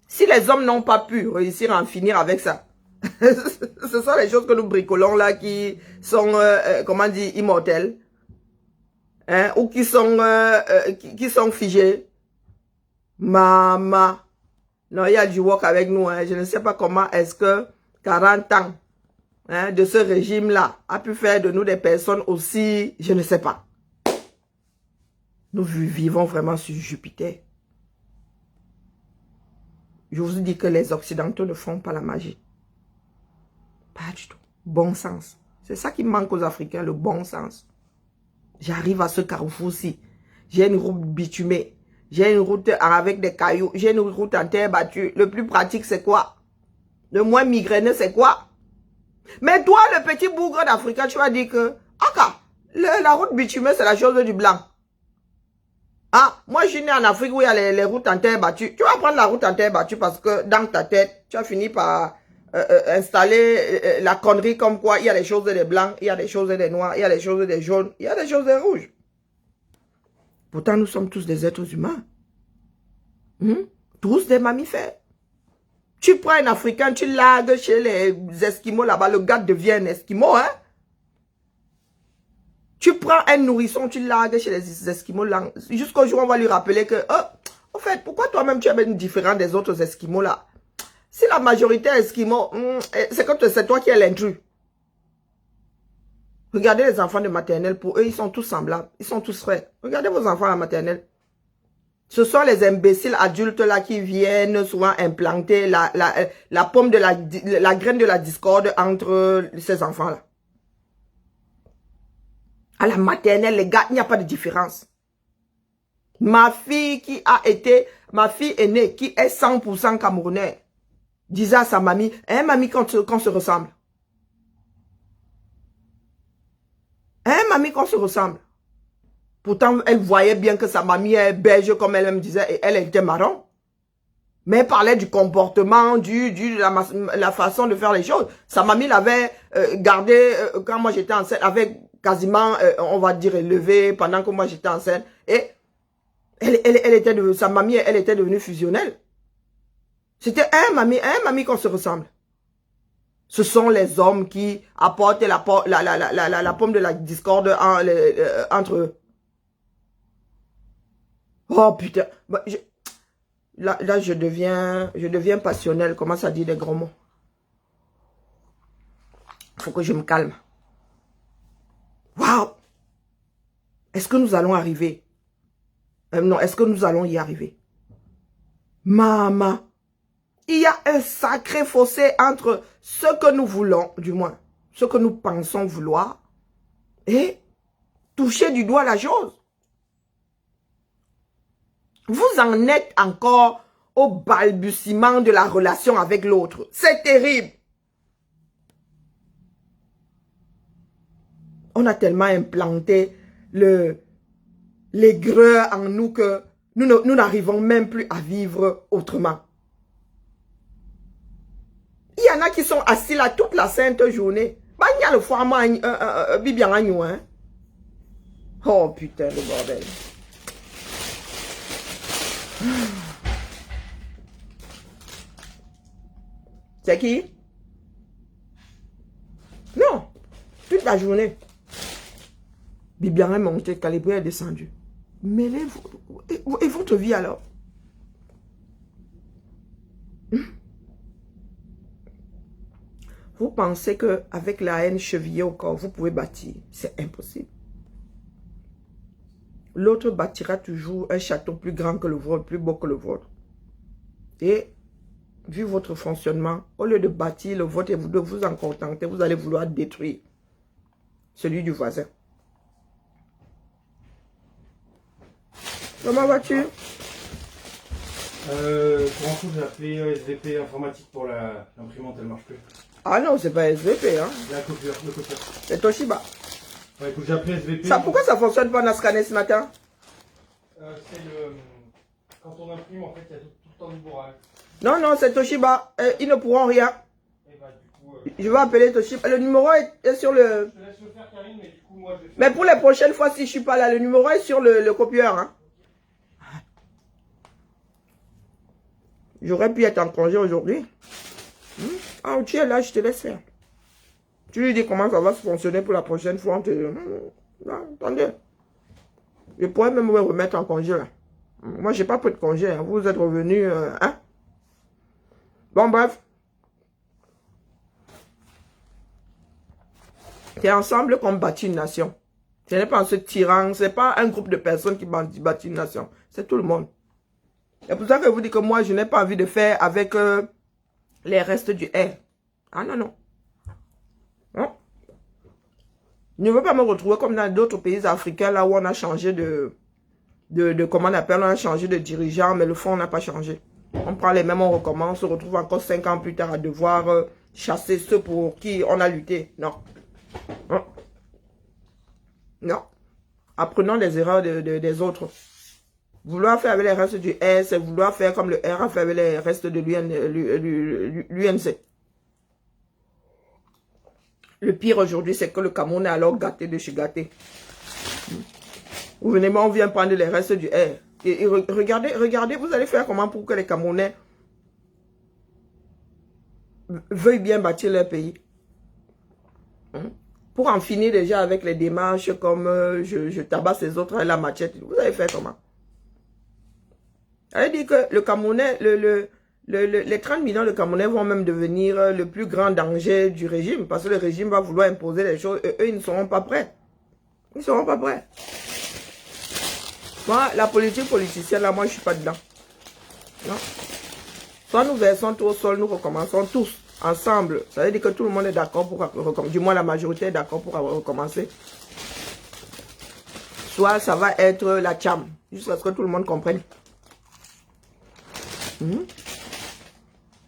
Si les hommes n'ont pas pu réussir à en finir avec ça, ce sont les choses que nous bricolons là qui sont, comment dire, immortelles. Hein, ou qui sont figées. Maman. Non, il y a du work avec nous. Hein. Je ne sais pas comment est-ce que 40 ans hein, de ce régime-là a pu faire de nous des personnes aussi, je ne sais pas. Nous vivons vraiment sur Jupiter. Je vous dis que les Occidentaux ne font pas la magie. Pas du tout. Bon sens. C'est ça qui manque aux Africains, le bon sens. J'arrive à ce carrefour-ci. J'ai une route bitumée. J'ai une route avec des cailloux. J'ai une route en terre battue. Le plus pratique, c'est quoi? Le moins migraineux, c'est quoi? Mais toi, le petit bougre d'Africain, tu vas dire que, la route bitumée, c'est la chose du blanc. Ah, moi, je suis né en Afrique où il y a les routes en terre battue. Tu vas prendre la route en terre battue parce que dans ta tête, tu as fini par installer la connerie comme quoi il y a des choses des blancs, il y a des choses des noirs, il y a des choses des jaunes, il y a des choses des rouges. Pourtant, nous sommes tous des êtres humains. Tous des mammifères. Tu prends un Africain, tu largues chez les Esquimaux là-bas, le gars devient un Esquimau, hein. Tu prends un nourrisson, tu largues chez les Esquimaux là, jusqu'au jour où on va lui rappeler que, en fait, pourquoi toi-même tu es différent des autres Esquimaux là? Si la majorité est Esquimaux, c'est comme c'est toi qui es l'intrus. Regardez les enfants de maternelle, pour eux, ils sont tous semblables. Ils sont tous frères. Regardez vos enfants à la maternelle. Ce sont les imbéciles adultes là qui viennent souvent implanter la pomme de la graine de la discorde entre ces enfants là. À la maternelle, les gars, il n'y a pas de différence. Ma fille aînée, qui est 100% camerounaise, disait à sa mamie, hein mamie, qu'on se ressemble. Hein mamie, qu'on se ressemble. Pourtant, elle voyait bien que sa mamie est beige, comme elle me disait, et elle était marron. Mais elle parlait du comportement, la façon de faire les choses. Sa mamie l'avait gardé, quand moi j'étais enceinte, avec quasiment, on va dire, élevé pendant que moi j'étais enceinte. Et sa mamie, elle était devenue fusionnelle. C'était un mamie qu'on se ressemble. Ce sont les hommes qui apportent la pomme de la discorde entre eux. Oh putain. Là, je deviens passionnel. Commence à dire des gros mots. Faut que je me calme. Waouh! Est-ce que nous allons arriver? Non, est-ce que nous allons y arriver? Maman, il y a un sacré fossé entre ce que nous voulons, du moins, ce que nous pensons vouloir, et toucher du doigt la chose. Vous en êtes encore au balbutiement de la relation avec l'autre. C'est terrible. On a tellement implanté l'aigreur en nous que nous n'arrivons même plus à vivre autrement. Il y en a qui sont assis là toute la sainte journée. Bah, il y a le foie bibi en agneau, hein. Oh putain, le bordel. C'est qui? Non, toute la journée. Bibian est monté, Calibré est descendu. Mêlez et votre vie alors? Vous pensez qu'avec la haine chevillée au corps, vous pouvez bâtir? C'est impossible. L'autre bâtira toujours un château plus grand que le vôtre, plus beau que le vôtre. Et, vu votre fonctionnement, au lieu de bâtir le vôtre et de vous en contenter, vous allez vouloir détruire celui du voisin. Comment vas-tu? Pour info, j'ai appelé SVP informatique pour l'imprimante, elle marche plus. Ah non, c'est pas SVP, hein. La copieur, le copieur. C'est Toshiba. Ouais, écoute, j'ai appelé SVP. Pourquoi ça fonctionne pas, on a scanné ce matin? C'est le... Quand on imprime, en fait, il y a tout le temps du bourrage. Non, non, c'est Toshiba. Ils ne pourront rien. Et bah, du coup... coup. Je vais appeler Toshiba. Le numéro est sur le... Je te laisse le faire, Karine, mais du coup, moi, je vais Mais pour les prochaines fois, si je suis pas là, le numéro est sur le copieur. Hein. J'aurais pu être en congé aujourd'hui. Ah, tu es là, je te laisse faire. Tu lui dis comment ça va se fonctionner pour la prochaine fois. Non, attendez. Je pourrais même me remettre en congé là. Moi, j'ai pas pris de congé. Hein. Vous êtes revenu. Hein? Bon, bref. C'est ensemble qu'on bâtit une nation. Ce n'est pas en se tirant. Ce n'est pas un groupe de personnes qui bâtit une nation. C'est tout le monde. C'est pour ça que je vous dis que moi, je n'ai pas envie de faire avec les restes du air. Ah non, non. Non. Je ne veux pas me retrouver comme dans d'autres pays africains, là où on a changé comment on appelle, on a changé de dirigeant, mais le fond n'a pas changé. On prend les mêmes, on recommence, on se retrouve encore 5 ans plus tard à devoir chasser ceux pour qui on a lutté. Non. Non. Non. Apprenons les erreurs des autres. Vouloir faire avec les restes du R, c'est vouloir faire comme le R a fait avec les restes de l'UNC. Le pire aujourd'hui, c'est que le Cameroun est alors gâté de chez gâté. Vous venez, on vient prendre les restes du R. Et regardez, vous allez faire comment pour que les Camerounais veuillent bien bâtir leur pays. Pour en finir déjà avec les démarches comme je tabasse les autres avec la machette. Vous allez faire comment? Elle dit que le Camerounais, les 30 millions de Camerounais vont même devenir le plus grand danger du régime. Parce que le régime va vouloir imposer les choses. Et eux, ils ne seront pas prêts. Ils ne seront pas prêts. Moi, la politique politicienne, là, moi, je ne suis pas dedans. Non. Soit nous versons tout au sol, nous recommençons tous, ensemble. Ça veut dire que tout le monde est d'accord pour recommencer. Du moins, la majorité est d'accord pour recommencer. Soit ça va être la tcham. Jusqu'à ce que tout le monde comprenne.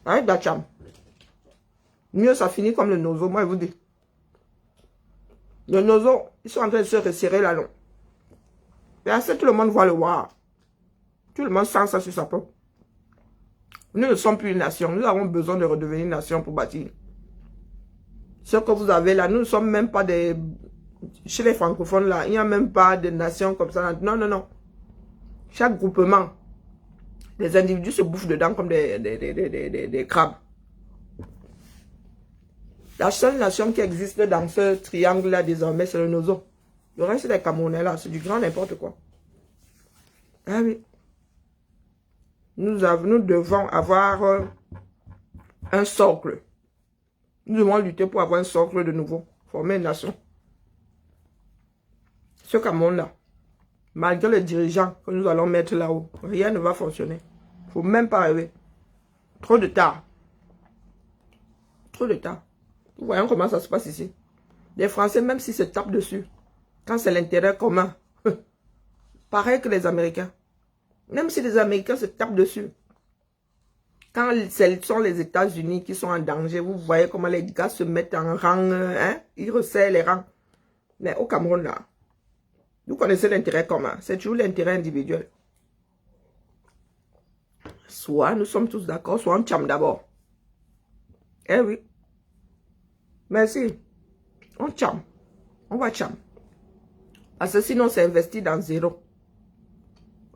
Avec la tcham. Mieux ça finit comme le nozo, moi je vous dis. Le nozo, ils sont en train de se resserrer là, non. Et assez, tout le monde voit le voir. Tout le monde sent ça sur sa peau. Nous ne sommes plus une nation. Nous avons besoin de redevenir une nation pour bâtir. Ce que vous avez là, nous ne sommes même pas des... Chez les francophones là, il n'y a même pas de nation comme ça. Non, non, non. Chaque groupement, les individus se bouffent dedans comme des crabes. La seule nation qui existe dans ce triangle-là désormais, c'est le Nozo. Le reste des Camerounais là, c'est du grand n'importe quoi. Ah oui. Nous devons avoir un socle. Nous devons lutter pour avoir un socle de nouveau. Former une nation. Ce Cameroun-là, malgré les dirigeants que nous allons mettre là-haut, rien ne va fonctionner. Il ne faut même pas rêver. Trop de tard. Trop de tard. Vous voyez comment ça se passe ici. Les Français, même s'ils se tapent dessus, quand c'est l'intérêt commun, pareil que les Américains. Même si les Américains se tapent dessus, quand ce sont les États-Unis qui sont en danger, vous voyez comment les gars se mettent en rang, hein? Ils resserrent les rangs. Mais au Cameroun, là, vous connaissez l'intérêt commun, c'est toujours l'intérêt individuel. Soit nous sommes tous d'accord, soit on tcham d'abord. Eh oui. Merci. On tcham. On va tcham. Parce que sinon, c'est investi dans zéro.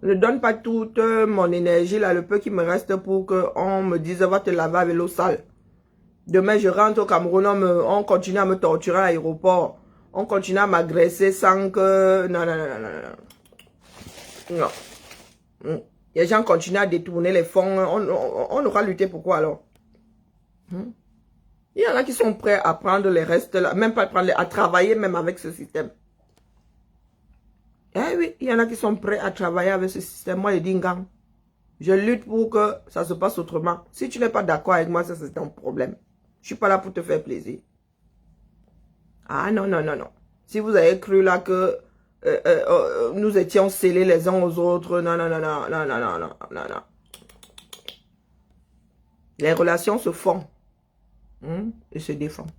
Je ne donne pas toute mon énergie, là, le peu qui me reste pour qu'on me dise, va te laver avec l'eau sale. Demain, je rentre au Cameroun, on continue à me torturer à l'aéroport. On continue à m'agresser sans que... Non, non, non, non, non. Non. Les gens continuent à détourner les fonds. On aura lutté pourquoi alors? Il y en a qui sont prêts à prendre les restes, là, même pas prendre, à travailler même avec ce système. Eh oui, il y en a qui sont prêts à travailler avec ce système. Moi, je dis, gang, je lutte pour que ça se passe autrement. Si tu n'es pas d'accord avec moi, ça c'est ton problème. Je ne suis pas là pour te faire plaisir. Ah non, non, non, non. Si vous avez cru là que nous étions scellés les uns aux autres, non, non, non, non, non, non, non, non, non, non. Les relations se font et se défendent.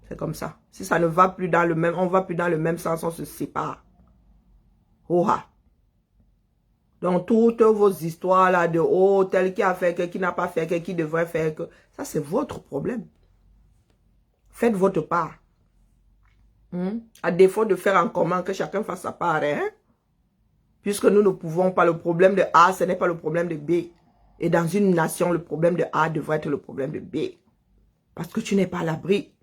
C'est comme ça. Si ça ne va plus dans le même, on va plus dans le même sens, on se sépare. Oha. Donc, toutes vos histoires là de oh, tel qui a fait que, qui n'a pas fait que, qui devrait faire que, ça c'est votre problème. Faites votre part. À défaut de faire en commun, que chacun fasse sa part. Hein? Puisque nous ne pouvons pas, le problème de A, ce n'est pas le problème de B. Et dans une nation, le problème de A devrait être le problème de B. Parce que tu n'es pas à l'abri.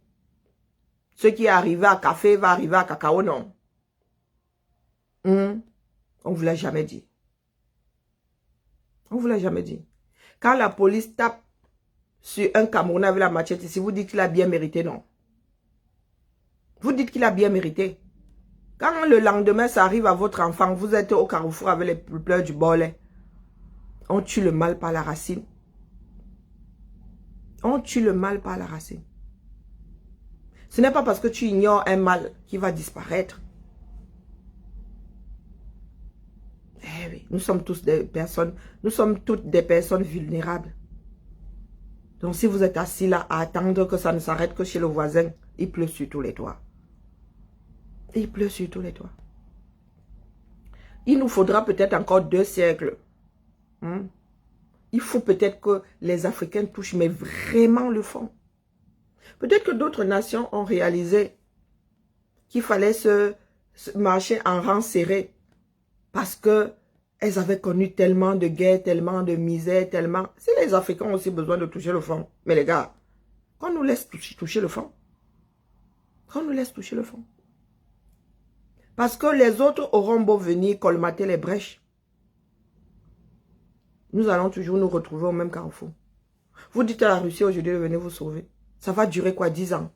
Ce qui est arrivé à café va arriver à cacao, non. On ne vous l'a jamais dit. On ne vous l'a jamais dit. Quand la police tape sur un Camerounais avec la machette, si vous dites qu'il a bien mérité, non. Vous dites qu'il a bien mérité. Quand le lendemain, ça arrive à votre enfant, vous êtes au carrefour avec les pleurs du bolet. On tue le mal par la racine. On tue le mal par la racine. Ce n'est pas parce que tu ignores un mal qui va disparaître. Eh oui, nous sommes toutes des personnes vulnérables. Donc si vous êtes assis là à attendre que ça ne s'arrête que chez le voisin, il pleut sur tous les toits. Il pleut sur tous les toits. Il nous faudra peut-être encore 2 siècles. Il faut peut-être que les Africains touchent, mais vraiment le fond. Peut-être que d'autres nations ont réalisé qu'il fallait se marcher en rang serré parce que elles avaient connu tellement de guerres, tellement de misère, tellement... Si les Africains ont aussi besoin de toucher le fond. Mais les gars, qu'on nous laisse toucher le fond. Qu'on nous laisse toucher le fond. Parce que les autres auront beau venir colmater les brèches. Nous allons toujours nous retrouver au même carrefour. Vous dites à la Russie aujourd'hui de venir vous sauver. Ça va durer quoi, 10 ans?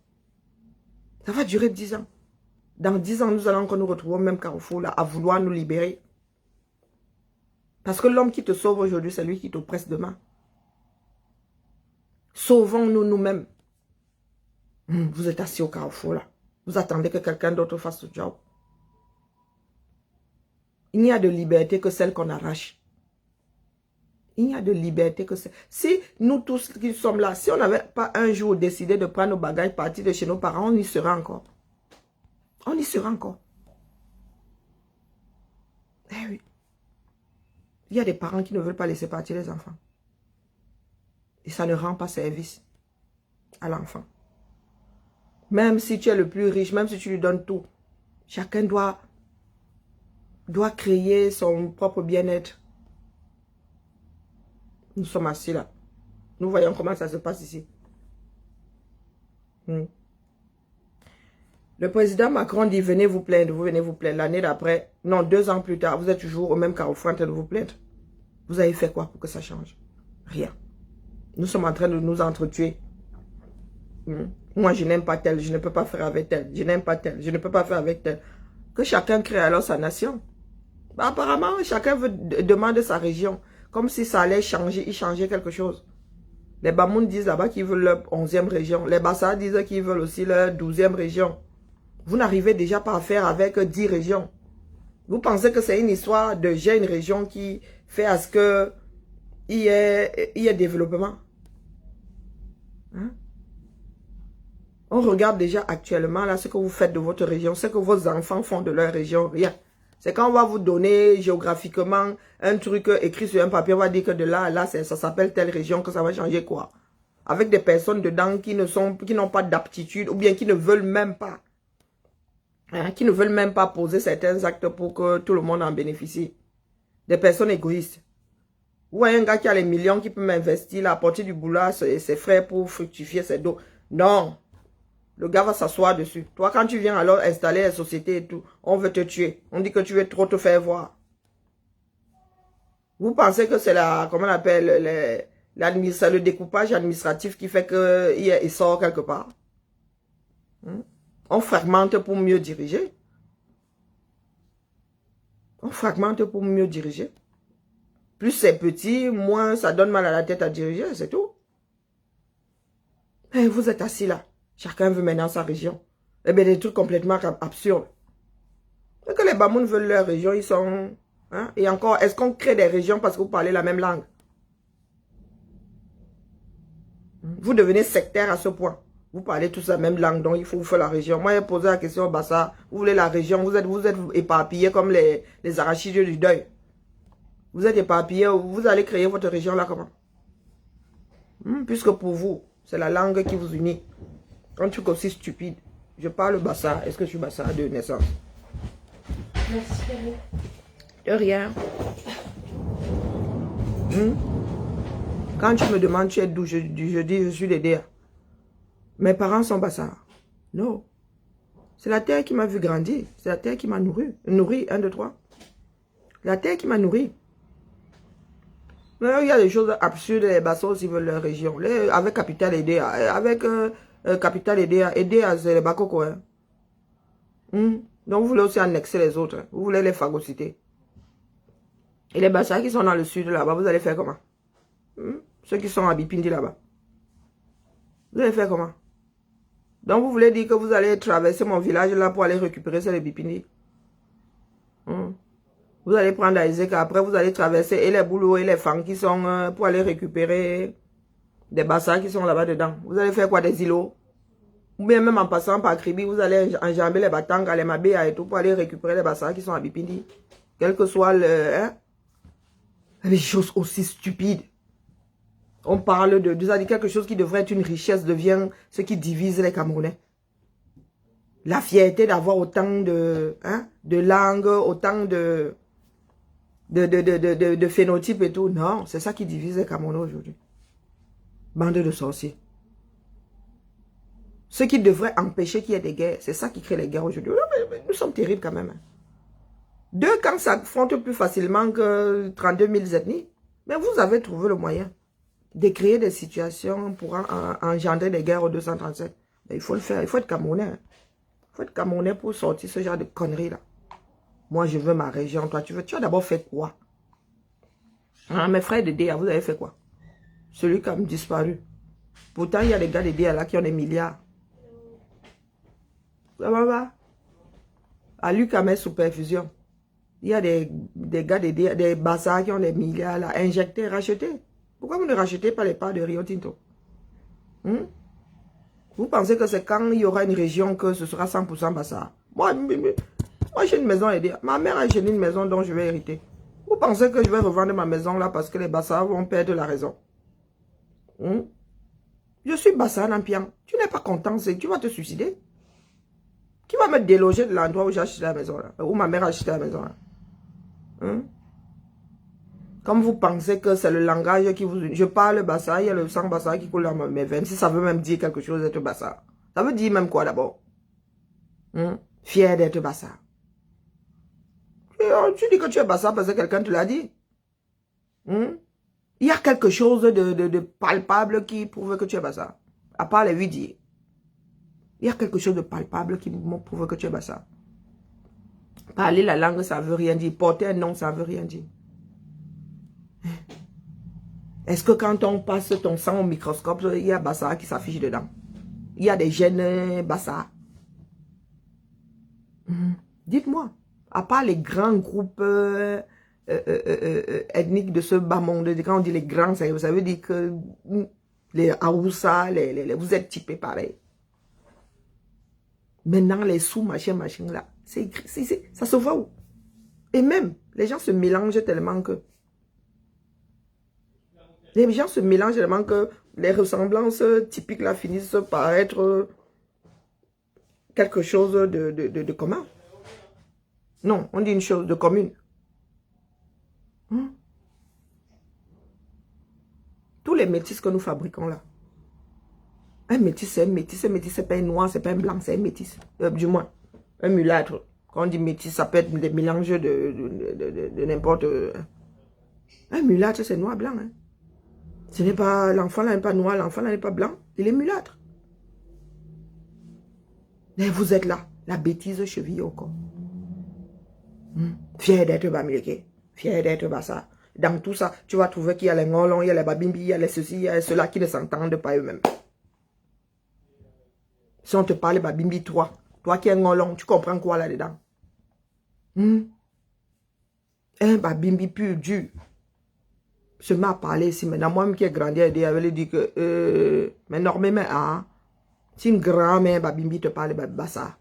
Ça va durer 10 ans. Dans 10 ans, nous allons encore nous retrouver au même carrefour là, à vouloir nous libérer. Parce que l'homme qui te sauve aujourd'hui, c'est lui qui t'oppresse demain. Sauvons-nous nous-mêmes. Vous êtes assis au carrefour là. Vous attendez que quelqu'un d'autre fasse ce job. Il n'y a de liberté que celle qu'on arrache. Il n'y a de liberté que celle... Si nous tous qui sommes là, si on n'avait pas un jour décidé de prendre nos bagages, partir de chez nos parents, on y sera encore. On y sera encore. Eh oui. Il y a des parents qui ne veulent pas laisser partir les enfants. Et ça ne rend pas service à l'enfant. Même si tu es le plus riche, même si tu lui donnes tout, chacun doit créer son propre bien-être. Nous sommes assis là. Nous voyons comment ça se passe ici. Le président Macron dit, venez vous plaindre, vous venez vous plaindre. L'année d'après, non, 2 ans plus tard, vous êtes toujours au même carrefour en train de vous plaindre. Vous avez fait quoi pour que ça change? Rien. Nous sommes en train de nous entretuer. Moi, je n'aime pas tel, je ne peux pas faire avec tel. Je n'aime pas tel, je ne peux pas faire avec tel. Que chacun crée alors sa nation. Bah, apparemment, chacun demande sa région. Comme si ça allait changer, il changeait quelque chose. Les Bamoun disent là-bas qu'ils veulent leur 11e région. Les Bassa disent qu'ils veulent aussi leur 12e région. Vous n'arrivez déjà pas à faire avec 10 régions. Vous pensez que c'est une histoire de j'ai une région qui fait à ce que il y ait développement. On regarde déjà actuellement là ce que vous faites de votre région, ce que vos enfants font de leur région, rien. C'est quand on va vous donner géographiquement un truc écrit sur un papier, on va dire que de là à là, ça s'appelle telle région, que ça va changer quoi. Avec des personnes dedans qui n'ont pas d'aptitude ou bien qui ne veulent même pas. Qui ne veulent même pas poser certains actes pour que tout le monde en bénéficie. Des personnes égoïstes. Ou un gars qui a les millions qui peut m'investir, là, apporter du boulot à ses frères pour fructifier ses dos. Non. Le gars va s'asseoir dessus. Toi, quand tu viens alors installer la société et tout, on veut te tuer. On dit que tu veux trop te faire voir. Vous pensez que c'est comment on appelle, le découpage administratif qui fait qu'il sort quelque part? On fragmente pour mieux diriger. On fragmente pour mieux diriger. Plus c'est petit, moins ça donne mal à la tête à diriger, c'est tout. Et vous êtes assis là. Chacun veut maintenant sa région. Eh bien, des trucs complètement absurdes. Et que les Bamouns veulent leur région, ils sont... Et encore, est-ce qu'on crée des régions parce que vous parlez la même langue? Vous devenez sectaire à ce point. Vous parlez tous la même langue, donc il faut vous faire la région. Moi, j'ai posé la question au Bassa. Vous voulez la région, vous êtes éparpillés comme les arachidiers du deuil. Vous êtes éparpillés, vous allez créer votre région là comment? Puisque pour vous, c'est la langue qui vous unit. Un truc aussi stupide. Je parle bassa. Est-ce que je suis bassa de naissance? Merci, Camille. De rien. Quand tu me demandes tu es d'où, je dis je suis de DEA. Mes parents sont bassa. Non. C'est la terre qui m'a vu grandir. C'est la terre qui m'a nourri. Nourri, 1, 2, 3. La terre qui m'a nourri. Il y a des choses absurdes, les bassins aussi veulent leur région. Avec capital aidé, avec capital aidé c'est les bakoko. Hein. Donc vous voulez aussi annexer les autres. Hein. Vous voulez les phagocyter. Et les bassins qui sont dans le sud là-bas, vous allez faire comment? Ceux qui sont à Bipindi là-bas. Vous allez faire comment? Donc vous voulez dire que vous allez traverser mon village là pour aller récupérer ces Bipindi. Vous allez prendre Isaac, après vous allez traverser et les boulots et les fangs qui sont pour aller récupérer des bassins qui sont là-bas dedans. Vous allez faire quoi, des îlots? Ou bien même en passant par Kribi, vous allez enjamber les Batanga, les Mabéa et tout pour aller récupérer les bassins qui sont à Bipindi. Quel que soit le... Des choses aussi stupides. On parle de quelque chose qui devrait être une richesse devient ce qui divise les Camerounais. La fierté d'avoir autant de langues, autant de phénotypes et tout. Non, c'est ça qui divise les Camerounais aujourd'hui. Bande de sorciers. Ce qui devrait empêcher qu'il y ait des guerres, c'est ça qui crée les guerres aujourd'hui. Nous sommes terribles quand même. Deux camps s'affrontent plus facilement que 32 000 ethnies. Mais vous avez trouvé le moyen de créer des situations pour engendrer des guerres au 237. Mais il faut le faire, il faut être Camerounais. Il faut être Camerounais pour sortir ce genre de conneries là. Moi, je veux ma région. Toi, tu as d'abord fait quoi? Mes frères de DEA, vous avez fait quoi? Celui qui a disparu. Pourtant, il y a des gars de DEA là qui ont des milliards. Ça va? À Lucamé sous perfusion. Il y a des gars de DEA, des bassards qui ont des milliards là, injectés, rachetés. Pourquoi vous ne rachetez pas les parts de Rio Tinto? Vous pensez que c'est quand il y aura une région que ce sera 100% bassard? Moi j'ai une maison aidée. Ma mère a acheté une maison dont je vais hériter. Vous pensez que je vais revendre ma maison là parce que les bassards vont perdre la raison? Je suis bassard Nampian. Tu n'es pas content, tu vas te suicider. Qui va me déloger de l'endroit où j'ai acheté la maison là? Où ma mère a acheté la maison là? Comme vous pensez que c'est le langage qui vous... Je parle bassard, il y a le sang bassard qui coule dans mes veines. Si ça veut même dire quelque chose d'être bassard. Ça veut dire même quoi d'abord? Fier d'être bassard. Tu dis que tu es bassard parce que quelqu'un te l'a dit. Il y a quelque chose de palpable qui prouve que tu es bassard. À part les 8 dits. Il y a quelque chose de palpable qui prouve que tu es bassard. Parler la langue, ça ne veut rien dire. Porter un nom, ça ne veut rien dire. Est-ce que quand on passe ton sang au microscope, il y a bassard qui s'affiche dedans? Il y a des gènes bassard? Dites-moi. À part les grands groupes ethniques de ce bas monde, quand on dit les grands, ça veut dire que les Haoussa, vous êtes typés pareil. Maintenant, les sous, machin là, ça se voit où? Et même, les gens se mélangent tellement que... Les gens se mélangent tellement que les ressemblances typiques là finissent par être quelque chose de commun. Non, on dit une chose de commune. Tous les métis que nous fabriquons là. Un métis, c'est un métis. Un métis, c'est pas un noir, c'est pas un blanc, c'est un métis. Du moins, un mulâtre. Quand on dit métis, ça peut être des mélanges de n'importe... Un mulâtre, c'est noir-blanc. Hein. Ce n'est pas... L'enfant là n'est pas noir, l'enfant là n'est pas blanc. Il est mulâtre. Mais vous êtes là, la bêtise cheville au corps. Fier d'être bamileke, fier d'être bassa. Dans tout ça, tu vas trouver qu'il y a les ngolons, il y a les babimbi, il y a les ceci, il y a ceux-là qui ne s'entendent pas eux-mêmes. Si on te parle babimbi, toi qui es ngolon, tu comprends quoi là-dedans? Un babimbi pur, dur. Se met à parler ici maintenant. Moi-même qui ai grandi à aider, elle dit que, mais normalement, si une grand-mère babimbi te parle bassa,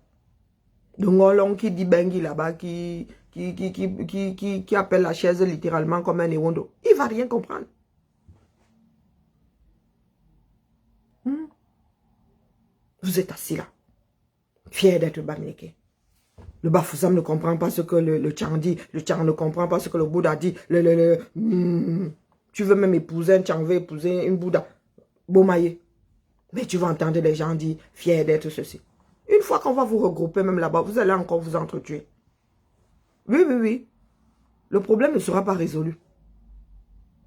De Ngolong qui dit Bengi là-bas, qui appelle la chaise littéralement comme un éwondo. Il va rien comprendre. Vous êtes assis là, fier d'être Bamileke. Le Bafoussam ne comprend pas ce que le Tchang dit. Le Tchang ne comprend pas ce que le Bouddha dit. Tu veux même épouser un Tchang, veut épouser une Bouddha. Bomaye. Mais tu vas entendre les gens dire, fier d'être ceci. Une fois qu'on va vous regrouper même là-bas, vous allez encore vous entretuer. Oui, oui, oui. Le problème ne sera pas résolu.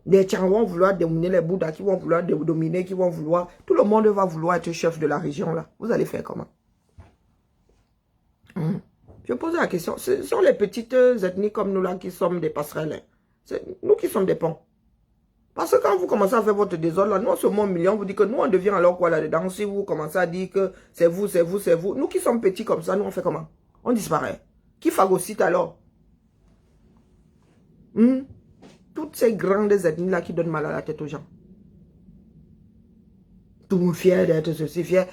Les Tchang vont vouloir dominer les Bouddhas, qui vont vouloir dominer, qui vont vouloir... Tout le monde va vouloir être chef de la région là. Vous allez faire comment? Je pose la question. Ce sont les petites ethnies comme nous là qui sommes des passerelles. C'est nous qui sommes des ponts. Parce que quand vous commencez à faire votre désordre là, nous on se monte million, on vous dit que nous on devient alors quoi là-dedans. Si vous commencez à dire que c'est vous, c'est vous, c'est vous. Nous qui sommes petits comme ça, nous on fait comment? On disparaît. Qui phagocyte alors? Toutes ces grandes ethnies là qui donnent mal à la tête aux gens. Tout le monde fier d'être ceci, fier.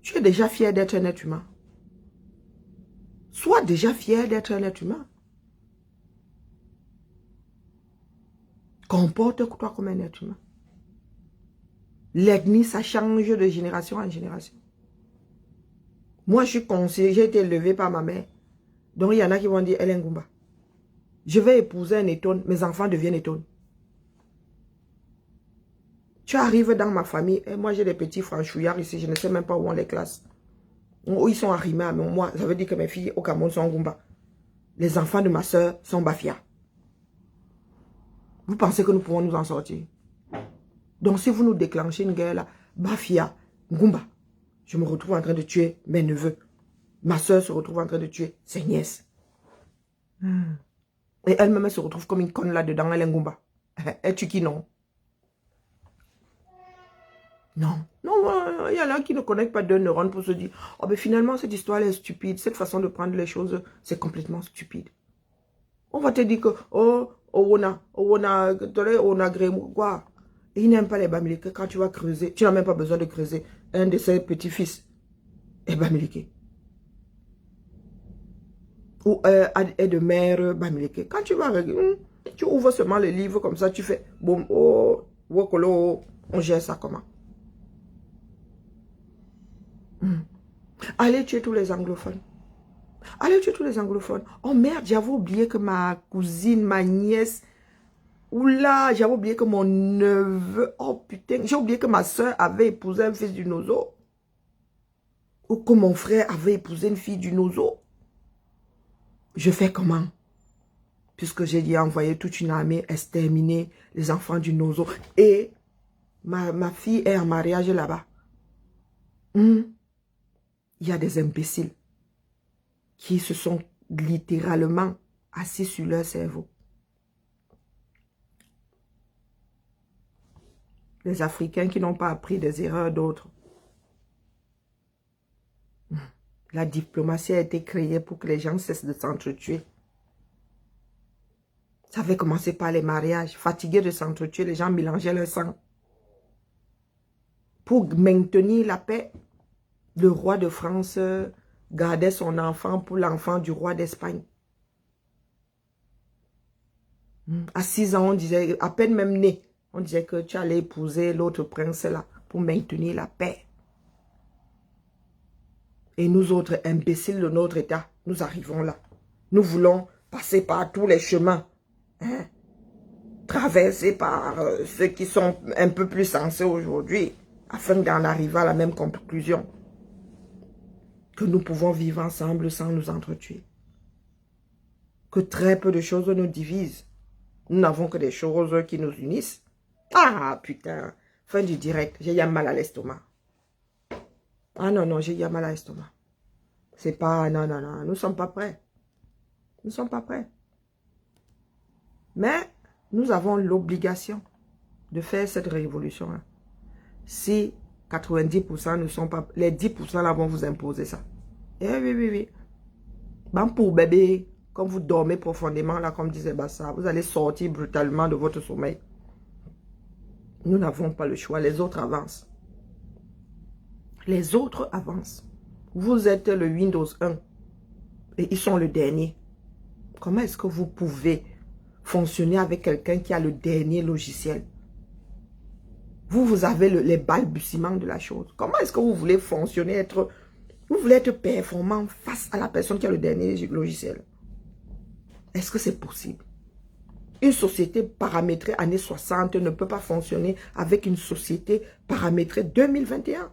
Tu es déjà fier d'être un être humain. Sois déjà fier d'être un être humain. Comporte-toi comme un être humain. L'ethnie, ça change de génération en génération. Moi, je suis conseillée, j'ai été élevée par ma mère. Donc, il y en a qui vont dire, elle est Ngumba. Je vais épouser un Étone, mes enfants deviennent Étone. Tu arrives dans ma famille, et moi j'ai des petits franchouillards ici, je ne sais même pas où on les classe. Où ils sont arrimés à moi, ça veut dire que mes filles au Cameroun sont Ngumba. Les enfants de ma soeur sont Bafia. Vous pensez que nous pouvons nous en sortir? Donc si vous nous déclenchez une guerre là, Bafia, Ngumba, je me retrouve en train de tuer mes neveux. Ma soeur se retrouve en train de tuer ses nièces. Et elle-même se retrouve comme une conne là-dedans, elle est Ngumba. Elle tue qui non? Non, non, il y en a qui ne connectent pas deux neurones pour se dire, oh ben finalement cette histoire est stupide, cette façon de prendre les choses, c'est complètement stupide. On va te dire que, on a quoi. Et il n'aime pas les Bamileke. Quand tu vas creuser, tu n'as même pas besoin de creuser. Un de ses petits-fils est Bamileke. Ou est de mère Bamileke. Quand tu vas, tu ouvres seulement les livres comme ça, tu fais, boum, wokolo, on gère ça comment? Allez tuer tous les anglophones. Allez tuer tous les anglophones. Oh merde, j'avais oublié que ma cousine, ma nièce... Oula, j'avais oublié que mon neveu... Oh putain, j'ai oublié que ma soeur avait épousé un fils du Nozo. Ou que mon frère avait épousé une fille du Nozo. Je fais comment? Puisque j'ai dit envoyer toute une armée exterminer les enfants du Nozo. Et ma fille est en mariage là-bas. Il y a des imbéciles qui se sont littéralement assis sur leur cerveau. Les Africains qui n'ont pas appris des erreurs d'autres. La diplomatie a été créée pour que les gens cessent de s'entretuer. Ça avait commencé par les mariages. Fatigués de s'entretuer, les gens mélangeaient leur sang. Pour maintenir la paix, le roi de France gardait son enfant pour l'enfant du roi d'Espagne. À 6 ans, on disait, à peine même né, on disait que tu allais épouser l'autre prince là pour maintenir la paix. Et nous autres imbéciles de notre état, nous arrivons là. Nous voulons passer par tous les chemins. Traverser par ceux qui sont un peu plus sensés aujourd'hui, afin d'en arriver à la même conclusion. Que nous pouvons vivre ensemble sans nous entretuer. Que très peu de choses nous divisent. Nous n'avons que des choses qui nous unissent. Ah putain, fin du direct, j'ai mal à l'estomac. Ah non, non, j'ai mal à l'estomac. C'est pas, non, non, non, nous ne sommes pas prêts. Nous ne sommes pas prêts. Mais nous avons l'obligation de faire cette révolution-là. Si 90% ne sont pas... Les 10% là vont vous imposer ça. Eh oui, oui, oui. Ben pour bébé, quand vous dormez profondément, là, comme disait Bassa, vous allez sortir brutalement de votre sommeil. Nous n'avons pas le choix. Les autres avancent. Les autres avancent. Vous êtes le Windows 1. Et ils sont le dernier. Comment est-ce que vous pouvez fonctionner avec quelqu'un qui a le dernier logiciel? Vous avez les balbutiements de la chose. Comment est-ce que vous voulez fonctionner, vous voulez être performant face à la personne qui a le dernier logiciel? Est-ce que c'est possible? Une société paramétrée années 60 ne peut pas fonctionner avec une société paramétrée 2021.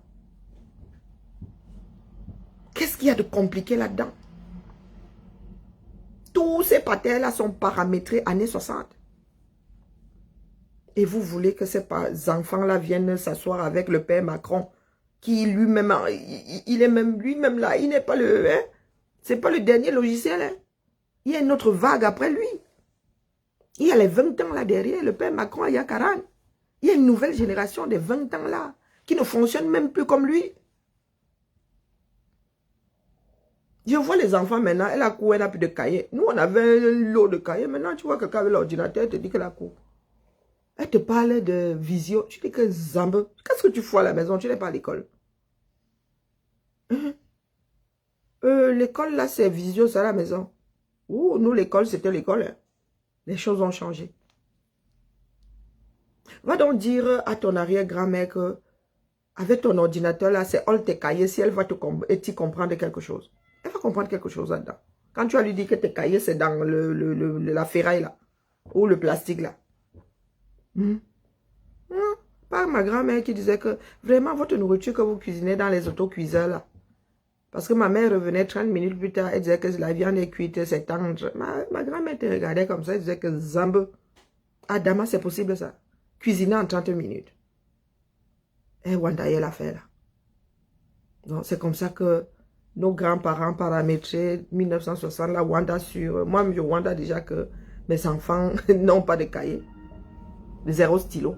Qu'est-ce qu'il y a de compliqué là-dedans? Tous ces patères-là sont paramétrés années 60. Et vous voulez que ces enfants-là viennent s'asseoir avec le père Macron, qui lui-même, il est même lui-même là, il n'est pas le... Hein? C'est pas le dernier logiciel. Hein? Il y a une autre vague après lui. Il y a les 20 ans là derrière, le père Macron, il y a 40. Il y a une nouvelle génération de 20 ans là, qui ne fonctionne même plus comme lui. Je vois les enfants maintenant, elle a couru, elle n'a plus de cahiers. Nous, on avait un lot de cahiers. Maintenant, tu vois quelqu'un avec l'ordinateur, elle te dit qu'elle a couru. Elle te parle de visio. Tu dis que Zambe, qu'est-ce que tu fais à la maison? Tu n'es pas à l'école. L'école, là, c'est visio, c'est à la maison. Oh, nous, l'école, c'était l'école. Hein. Les choses ont changé. Va donc dire à ton arrière-grand-mère que avec ton ordinateur, là, c'est all tes cahiers, si elle va t'y comprendre quelque chose. Elle va comprendre quelque chose là-dedans. Quand tu as lui dit que tes cahiers, c'est dans la ferraille, là, ou le plastique, là. Pas ma grand-mère qui disait que vraiment votre nourriture que vous cuisinez dans les autocuiseurs là. Parce que ma mère revenait 30 minutes plus tard, elle disait que la viande est cuite, c'est tendre. Ma grand-mère te regardait comme ça, elle disait que Zambe, Adama c'est possible ça. Cuisiner en 30 minutes. Et Wanda est l'affaire là. Donc c'est comme ça que nos grands-parents paramétraient 1960 la Wanda sur... Moi je Wanda déjà que mes enfants n'ont pas de cahier. Zéro stylo.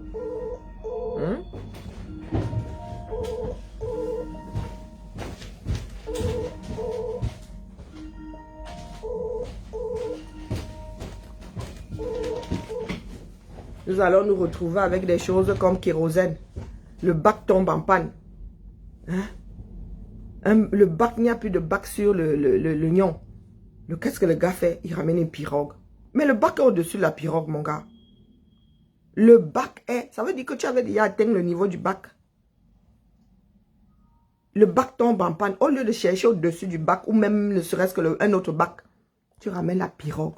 Nous allons nous retrouver avec des choses comme kérosène. Le bac tombe en panne. Le bac, il n'y a plus de bac sur le nion. Qu'est-ce que le gars fait? Il ramène une pirogue. Mais le bac est au-dessus de la pirogue, mon gars. Le bac est... Ça veut dire que tu avais déjà atteint le niveau du bac. Le bac tombe en panne. Au lieu de chercher au-dessus du bac, ou même ne serait-ce qu'un autre bac, tu ramènes la pirogue.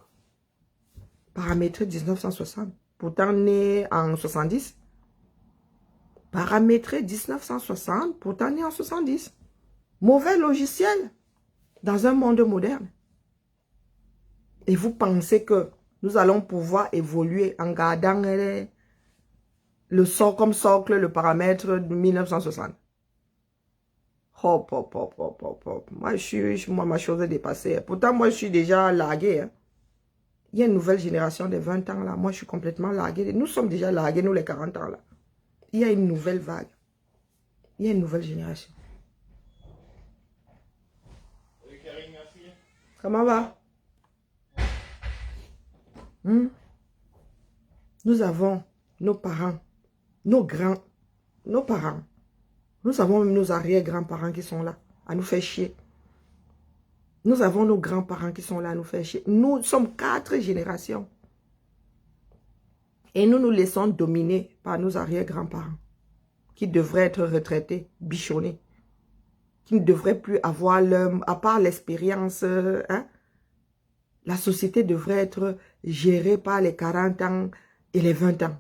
Paramétré 1960. Pourtant né en 70. Paramétré 1960. Pourtant né en 70. Mauvais logiciel. Dans un monde moderne. Et vous pensez que nous allons pouvoir évoluer en gardant le sort comme socle, le paramètre de 1960. Hop, hop, hop, hop, hop, hop. Moi, ma chose est dépassée. Pourtant, moi, je suis déjà largué. Hein. Il y a une nouvelle génération de 20 ans là. Moi, je suis complètement largué. Nous sommes déjà largués, nous, les 40 ans là. Il y a une nouvelle vague. Il y a une nouvelle génération. Comment va? Nous avons nos parents, nos parents. Nous avons même nos arrière-grands-parents qui sont là, à nous faire chier. Nous avons nos grands-parents qui sont là à nous faire chier. Nous sommes 4 générations. Et nous nous laissons dominer par nos arrière-grands-parents, qui devraient être retraités, bichonnés, qui ne devraient plus avoir à part l'expérience, hein. La société devrait être gérée par les 40 ans et les 20 ans.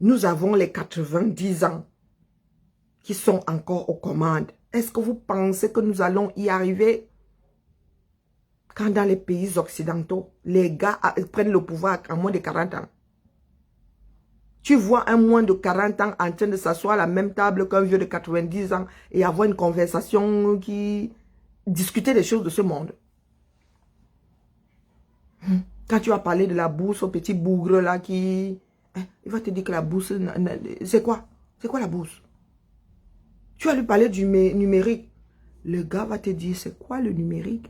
Nous avons les 90 ans qui sont encore aux commandes. Est-ce que vous pensez que nous allons y arriver quand dans les pays occidentaux, les gars prennent le pouvoir en moins de 40 ans? Tu vois un moins de 40 ans en train de s'asseoir à la même table qu'un vieux de 90 ans et avoir une conversation discuter des choses de ce monde. Quand tu vas parler de la bourse au petit bougre là il va te dire que la bourse, c'est quoi? C'est quoi la bourse? Tu vas lui parler du numérique. Le gars va te dire, c'est quoi le numérique?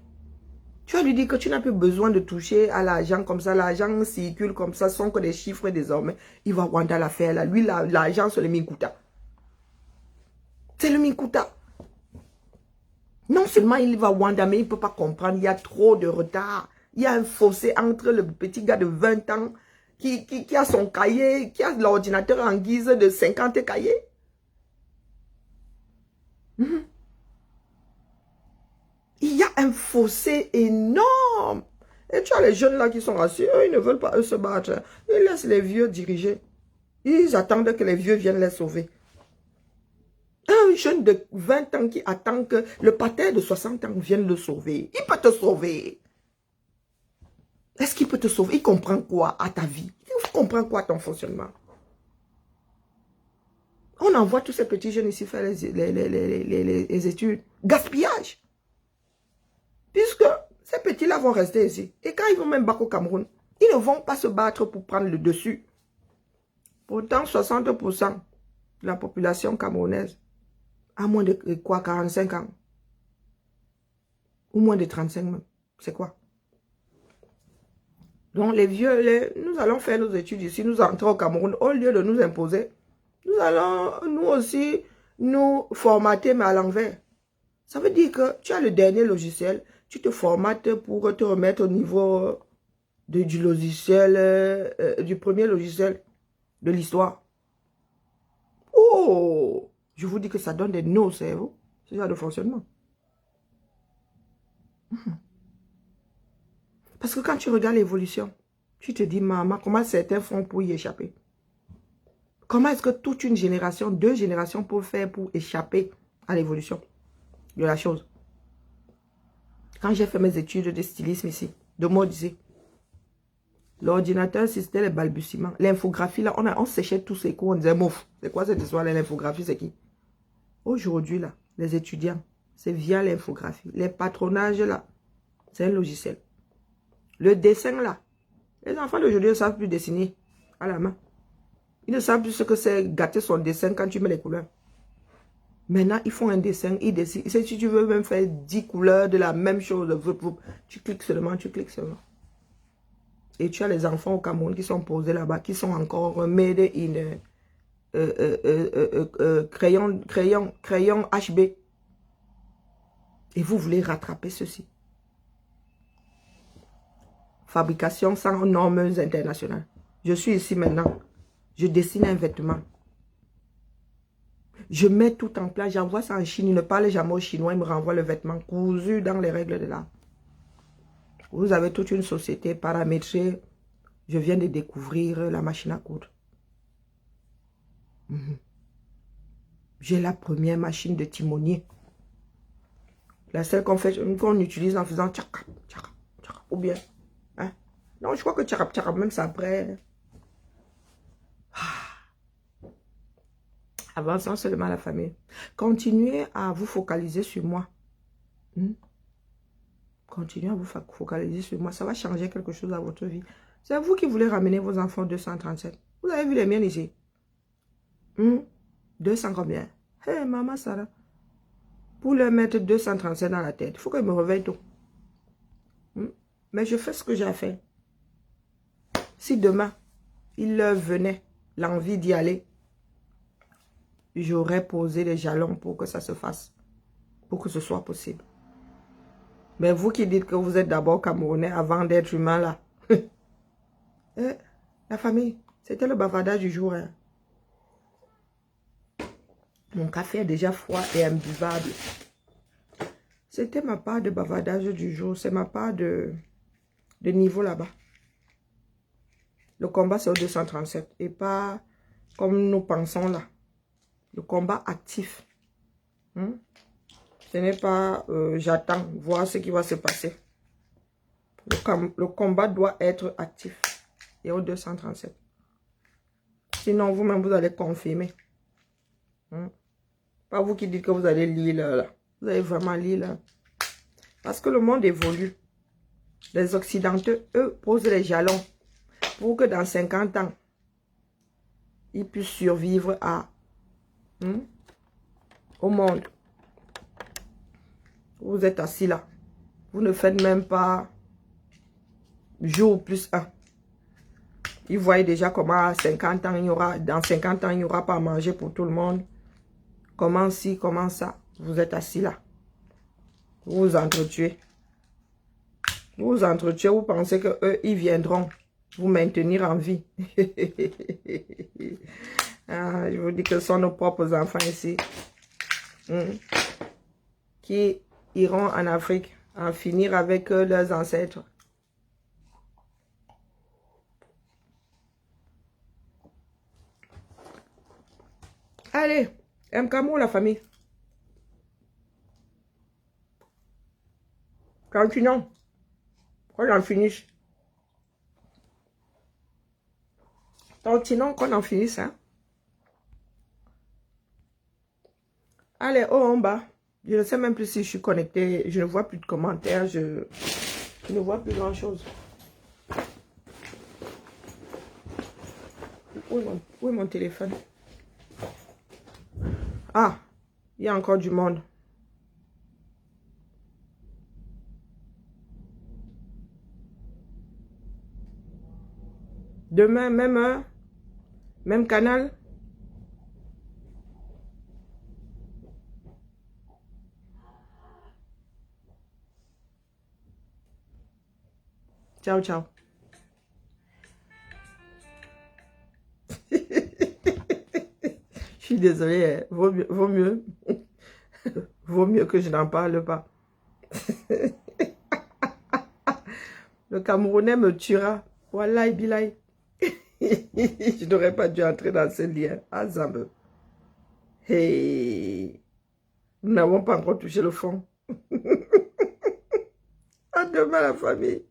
Tu vas lui dire que tu n'as plus besoin de toucher à l'argent comme ça. L'argent circule comme ça, sont que des chiffres désormais. Il va voir l'affaire là. Lui, l'argent, c'est le Minkuta. C'est le Minkuta. Non seulement il va Wanda, mais il ne peut pas comprendre. Il y a trop de retard. Il y a un fossé entre le petit gars de 20 ans qui a son cahier, qui a l'ordinateur en guise de 50 cahiers. Il y a un fossé énorme. Et tu as les jeunes là qui sont assis, eux, ils ne veulent pas eux se battre. Ils laissent les vieux diriger. Ils attendent que les vieux viennent les sauver. Un jeune de 20 ans qui attend que le pater de 60 ans vienne le sauver. Il peut te sauver. Est-ce qu'il peut te sauver? Il comprend quoi à ta vie? Il comprend quoi à ton fonctionnement? On envoie tous ces petits jeunes ici faire les études. Gaspillage. Puisque ces petits-là vont rester ici. Et quand ils vont même battre au Cameroun, ils ne vont pas se battre pour prendre le dessus. Pourtant, 60% de la population camerounaise a moins de quoi, 45 ans? Ou moins de 35 même. C'est quoi? Donc les vieux, nous allons faire nos études ici, nous entrons au Cameroun, au lieu de nous imposer, nous allons nous aussi nous formater mais à l'envers. Ça veut dire que tu as le dernier logiciel, tu te formates pour te remettre au niveau du logiciel, du premier logiciel de l'histoire. Oh! Je vous dis que ça donne des nœuds au cerveau, ce genre de fonctionnement. Parce que quand tu regardes l'évolution, tu te dis, maman, comment certains font pour y échapper? Comment est-ce que toute une génération, 2 générations peuvent faire pour échapper à l'évolution de la chose? Quand j'ai fait mes études de stylisme ici, de mode ici, l'ordinateur, c'était les balbutiements. L'infographie, là, on séchait tous ces cours, on disait, mouf, c'est quoi cette histoire, l'infographie, c'est qui? Aujourd'hui, là, les étudiants, c'est via l'infographie. Les patronages, là, c'est un logiciel. Le dessin, là, les enfants d'aujourd'hui ne savent plus dessiner à la main. Ils ne savent plus ce que c'est gâter son dessin quand tu mets les couleurs. Maintenant, ils font un dessin, ils dessinent. Si tu veux même faire 10 couleurs de la même chose, tu cliques seulement, tu cliques seulement. Et tu as les enfants au Cameroun qui sont posés là-bas, qui sont encore made in crayon HB. Et vous voulez rattraper ceci. Fabrication sans normes internationales. Je suis ici maintenant. Je dessine un vêtement. Je mets tout en place. J'envoie ça en Chine. Ils ne parlent jamais au chinois. Ils me renvoient le vêtement cousu dans les règles de l'art. Vous avez toute une société paramétrée. Je viens de découvrir la machine à coudre. J'ai la première machine de timonier. La seule qu'on utilise en faisant tchaka, tchaka, tchaka. Ou bien. Hein? Non, je crois que tchaka, tchaka, même ça après. Avançons seulement la famille. Continuez à vous focaliser sur moi. Continuez à vous focaliser sur moi. Ça va changer quelque chose dans votre vie. C'est vous qui voulez ramener vos enfants 237. Vous avez vu les miens ici? 200 combien? Hé, maman Sarah. Pour leur mettre 237 dans la tête, il faut qu'elle me réveille tôt. Mais je fais ce que j'ai à faire. Si demain, il leur venait l'envie d'y aller, j'aurais posé les jalons pour que ça se fasse. Pour que ce soit possible. Mais vous qui dites que vous êtes d'abord Camerounais avant d'être humain là. La famille, c'était le bavardage du jour. Hein. Mon café est déjà froid et imbuvable. C'était ma part de bavardage du jour. C'est ma part de niveau là-bas. Le combat, c'est au 237. Et pas comme nous pensons là. Le combat actif. Ce n'est pas j'attends, voir ce qui va se passer. Le combat doit être actif. Et au 237. Sinon, vous-même, vous allez confirmer. Pas vous qui dites que vous allez lire là. Vous allez vraiment lire là. Parce que le monde évolue. Les Occidentaux, eux, posent les jalons pour que dans 50 ans, ils puissent survivre au monde. Vous êtes assis là. Vous ne faites même pas jour plus 1. Ils voient déjà comment à 50 ans, dans 50 ans, il n'y aura pas à manger pour tout le monde. Comment ci, comment ça. Vous êtes assis là. Vous vous entretuez. Vous vous entretuez, vous pensez qu'eux, ils viendront vous maintenir en vie. Ah, je vous dis que ce sont nos propres enfants ici. Qui iront en Afrique en finir avec leurs ancêtres. Allez, Mkamou la famille. Continuons. Qu'on en finisse. Continuons qu'on en finisse, hein. Allez, oh, en bas. Je ne sais même plus si je suis connectée. Je ne vois plus de commentaires. Je ne vois plus grand-chose. Où est mon téléphone? Ah, il y a encore du monde. Demain, même heure, même canal. Ciao, ciao. Je suis désolée, vaut mieux que je n'en parle pas. Le Camerounais me tuera. Wallahi billahi. Je n'aurais pas dû entrer dans ce lien. Ah, Zambe. Hey. Nous n'avons pas encore touché le fond. À demain, la famille.